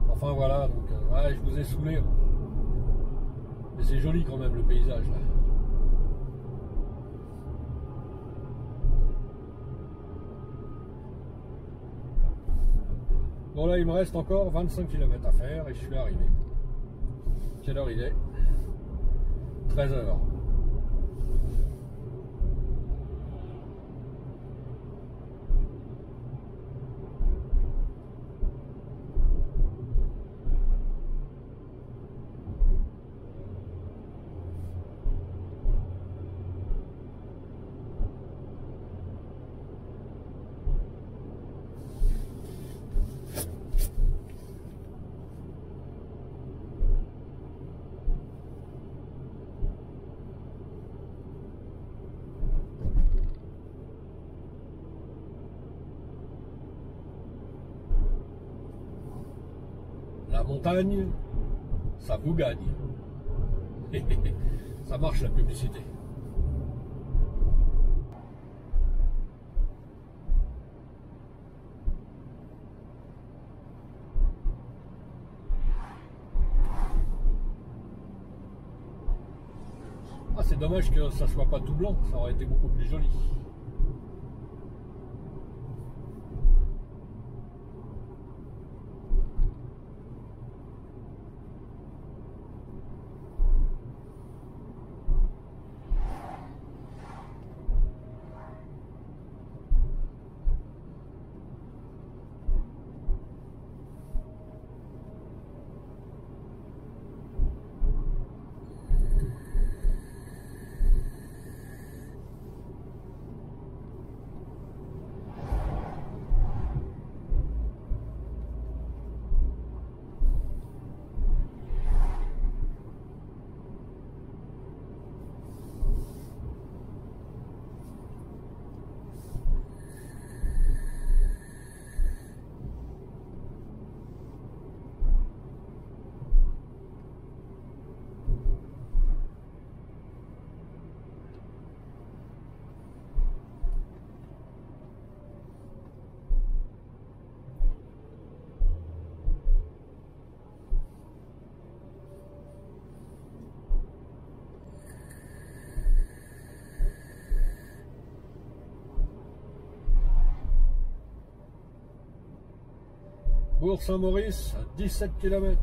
Enfin voilà, donc ouais, je vous ai saoulé. Hein. Mais c'est joli quand même le paysage là. Bon là il me reste encore 25 km à faire et je suis arrivé. Quelle heure il est? 13h. La montagne, ça vous gagne. Ça marche la publicité. Ah, c'est dommage que ça soit pas tout blanc, ça aurait été beaucoup plus joli. Bourg-Saint-Maurice, 17 km.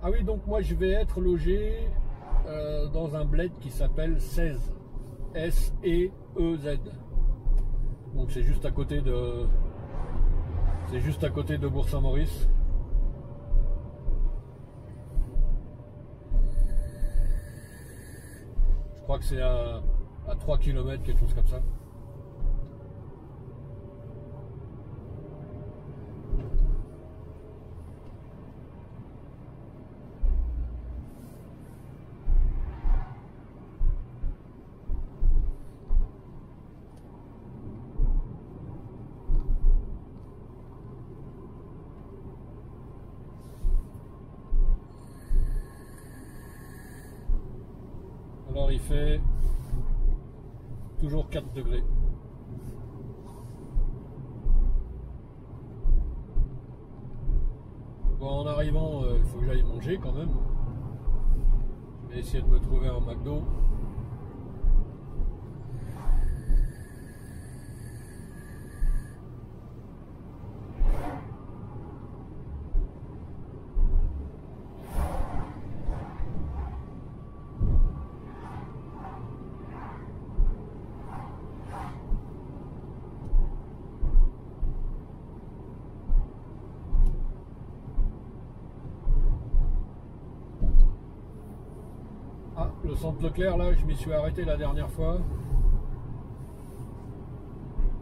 Ah oui, donc moi je vais être logé dans un bled qui s'appelle 16. S-E-E-Z. Donc c'est juste à côté de... C'est juste à côté de Bourg-Saint-Maurice. Je crois que c'est à 3 km, quelque chose comme ça. Alors il fait toujours 4 degrés. Bon, en arrivant, il faut que j'aille manger quand même. Je vais essayer de me trouver un McDo. Le centre Leclerc, là, je m'y suis arrêté la dernière fois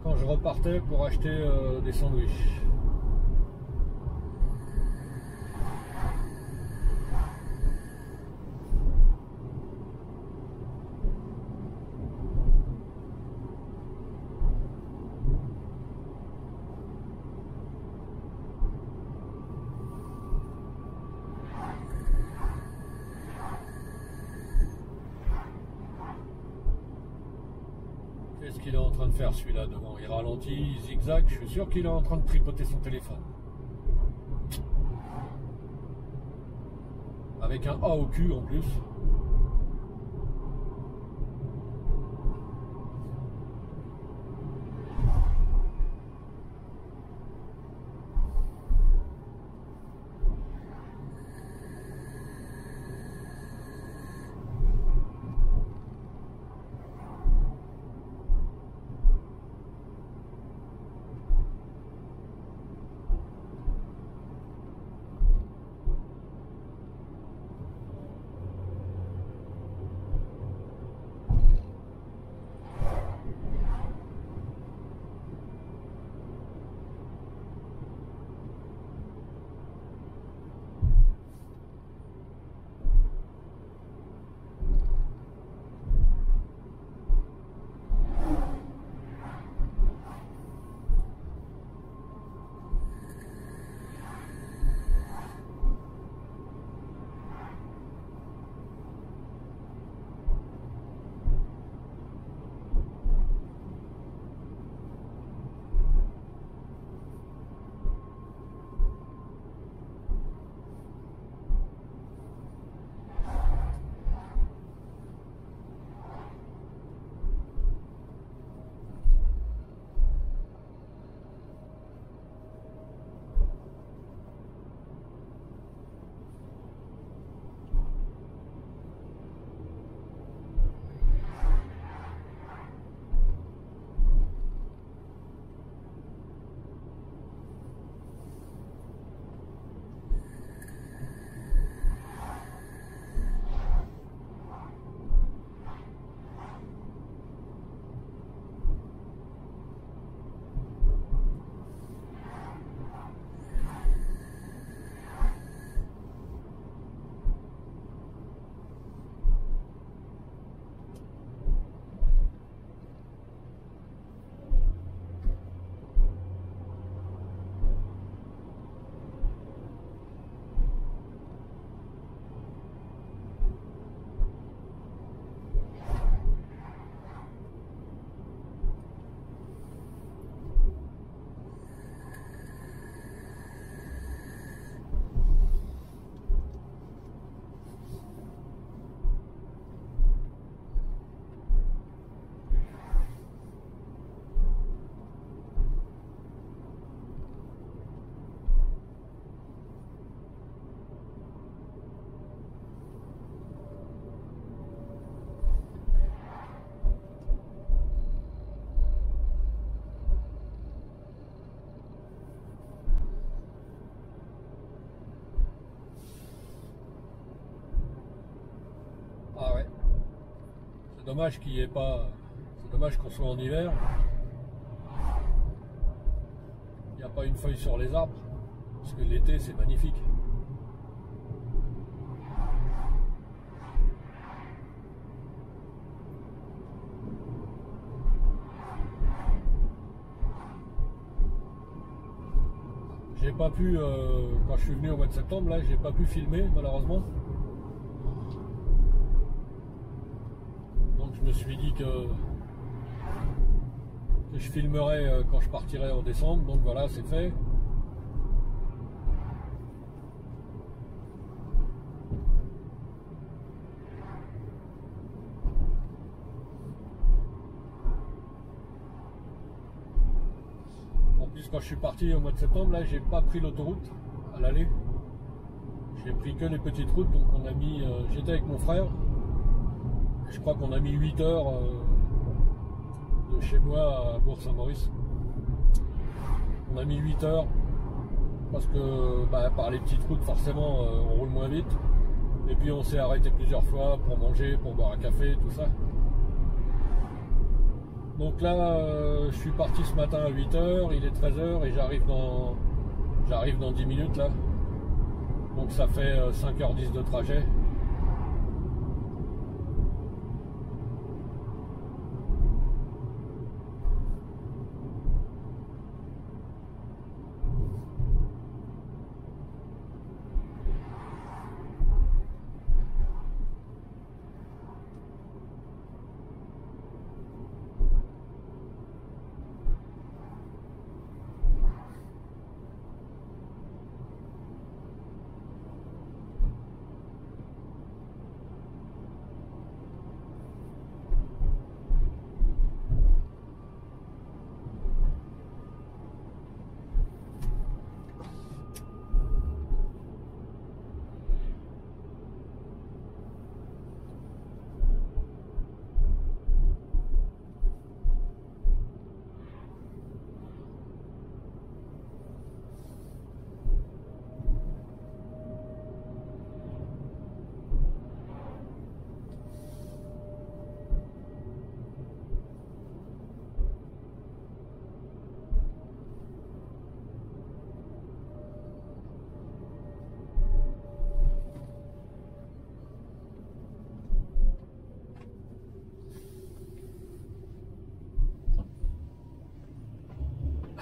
quand je repartais pour acheter des sandwichs. Qu'est-ce qu'il est en train de faire celui-là devant? Il ralentit, il zigzag, je suis sûr qu'il est en train de tripoter son téléphone. Avec un A au cul en plus. dommage qu'il n'y ait pas. C'est dommage qu'on soit en hiver. Il n'y a pas une feuille sur les arbres. Parce que l'été c'est magnifique. J'ai pas pu, quand je suis venu au mois de septembre, là, j'ai pas pu filmer malheureusement. Donc je me suis dit que je filmerai quand je partirai en décembre. Donc voilà, c'est fait. Quand je suis parti au mois de septembre, là, j'ai pas pris l'autoroute à l'aller. J'ai pris que les petites routes, donc on a mis. J'étais avec mon frère. Et je crois qu'on a mis 8 heures de chez moi à Bourg-Saint-Maurice. On a mis 8 heures parce que par les petites routes, forcément, on roule moins vite. Et puis on s'est arrêté plusieurs fois pour manger, pour boire un café, tout ça. Donc là, je suis parti ce matin à 8 h, il est 13 h et j'arrive dans 10 minutes là. Donc ça fait 5h10 de trajet.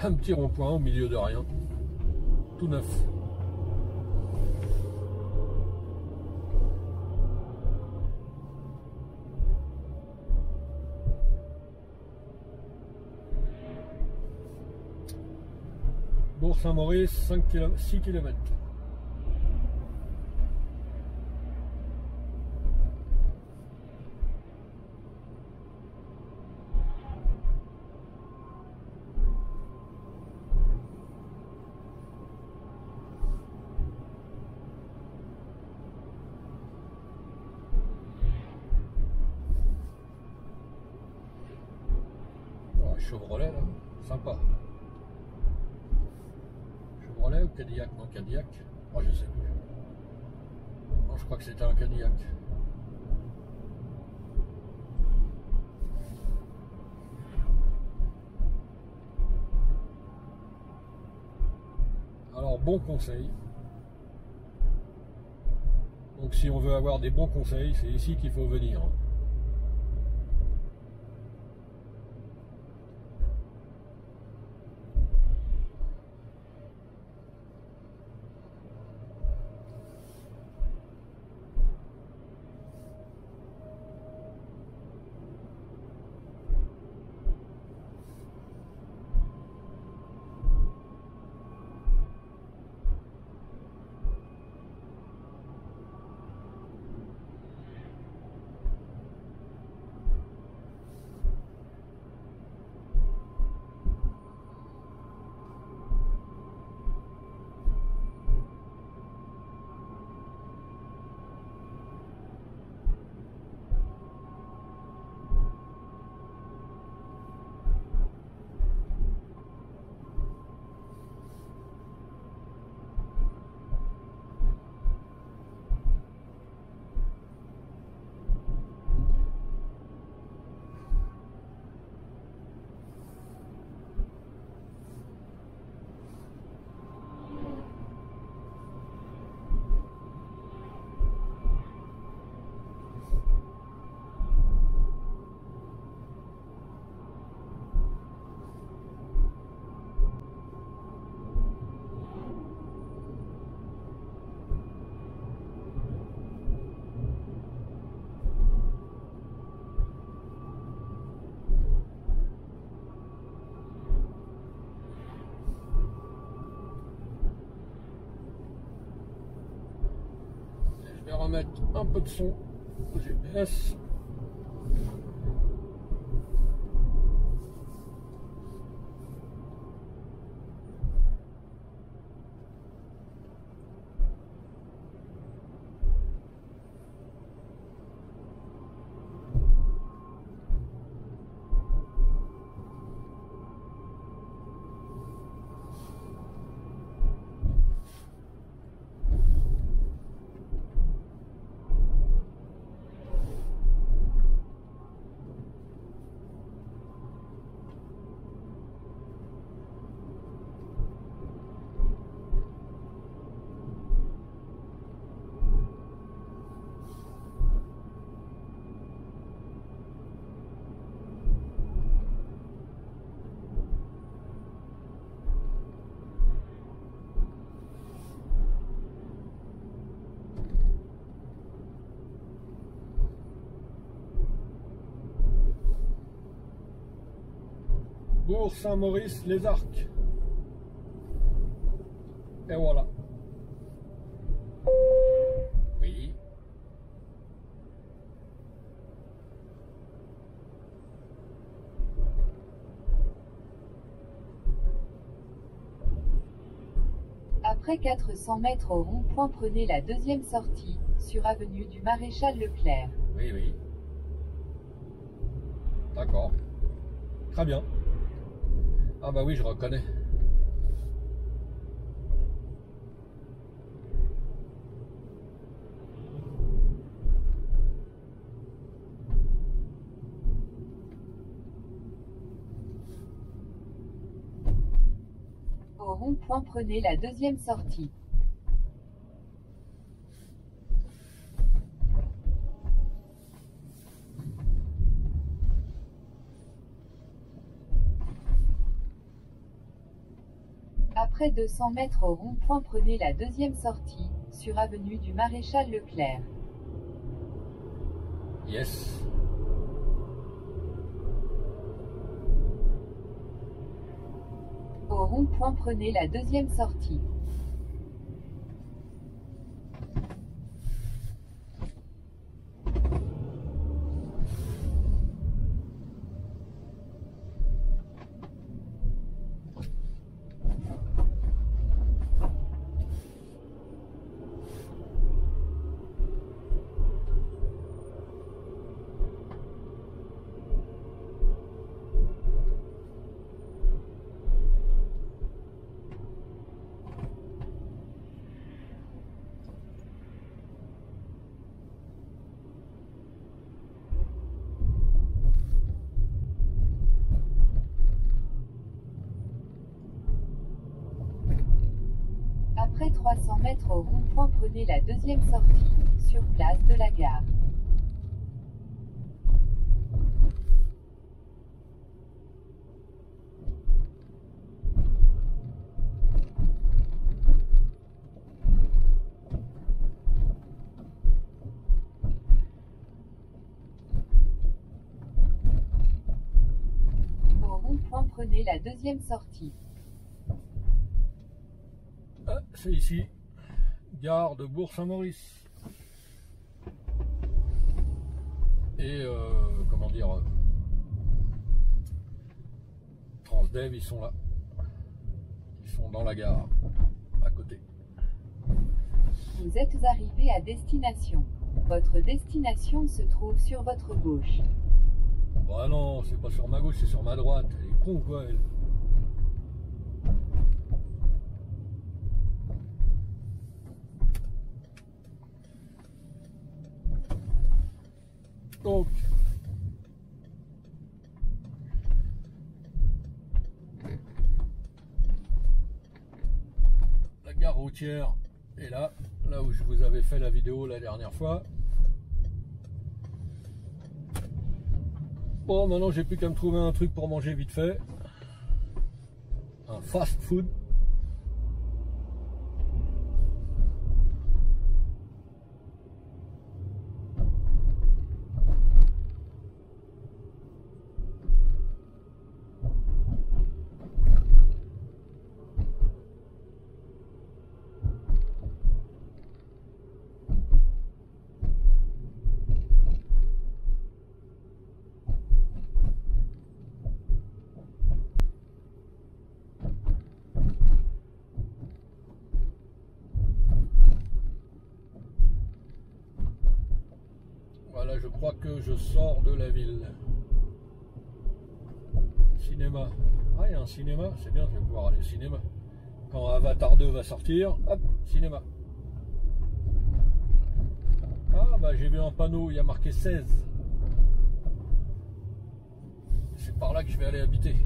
Un petit rond-point au milieu de rien, tout neuf. Bourg-Saint-Maurice, 6 km. Chevrolet là, sympa. Chevrolet ou Cadillac? Non, Cadillac. Oh, je sais plus. Non, je crois que c'était un Cadillac. Alors, bon conseil. Donc, si on veut avoir des bons conseils, c'est ici qu'il faut venir. vais remettre un peu de son au GPS. Bourg Saint-Maurice, les Arcs. Et voilà. Oui. Après 400 mètres au rond-point, prenez la deuxième sortie, sur avenue du Maréchal Leclerc. Oui, oui. D'accord. Très bien. Ah bah oui, je reconnais. Au rond-point, prenez la deuxième sortie. Après 200 mètres au rond-point, prenez la deuxième sortie, sur avenue du Maréchal Leclerc. Yes. Au rond-point, prenez la deuxième sortie. Après 300 mètres au rond-point, prenez la deuxième sortie, sur place de la gare. Au rond-point, prenez la deuxième sortie. Ah, c'est ici. Gare de Bourg-Saint-Maurice. Et comment dire, Transdev, ils sont là. Ils sont dans la gare, à côté. Vous êtes arrivé à destination. Votre destination se trouve sur votre gauche. Bah non, c'est pas sur ma gauche, c'est sur ma droite. Elle est con quoi, elle. Donc, la gare routière est là, là où je vous avais fait la vidéo la dernière fois. Bon, maintenant j'ai plus qu'à me trouver un truc pour manger vite fait. Un fast food. Là, je crois que je sors de la ville. Cinéma. Ah, il y a un cinéma, c'est bien, je vais pouvoir aller au cinéma. Quand Avatar 2 va sortir, hop, cinéma. Ah, bah j'ai vu un panneau, il y a marqué 16. C'est par là que je vais aller habiter.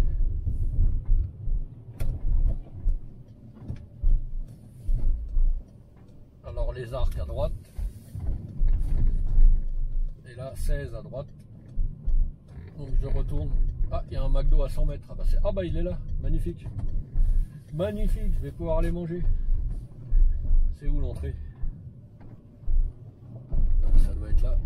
Alors les arcs à droite. Et là, 16 à droite. Donc je retourne. Ah, il y a un McDo à 100 mètres. Ah bah il est là, magnifique. Magnifique, je vais pouvoir aller manger. C'est où l'entrée? Ça doit être là.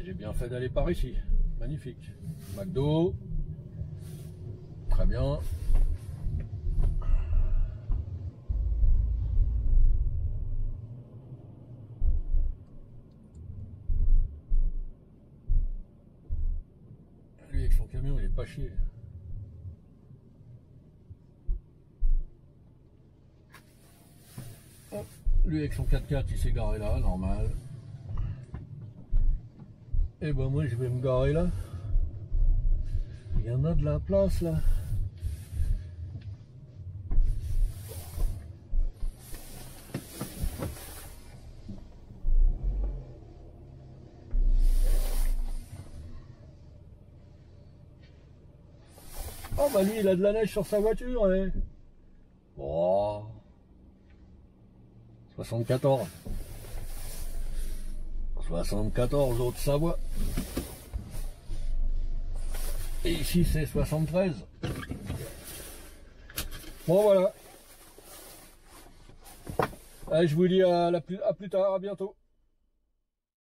J'ai bien fait d'aller par ici. Magnifique. McDo. Très bien. Lui avec son camion, il est pas chier. Hop. Lui avec son 4x4, il s'est garé là, normal. Et ben moi je vais me garer là. Il y en a de la place là. Oh bah lui il a de la neige sur sa voiture, hein. Oh. 74. 74 Haute-Savoie. Et ici c'est 73. Bon voilà. Allez, je vous dis à plus tard, à bientôt.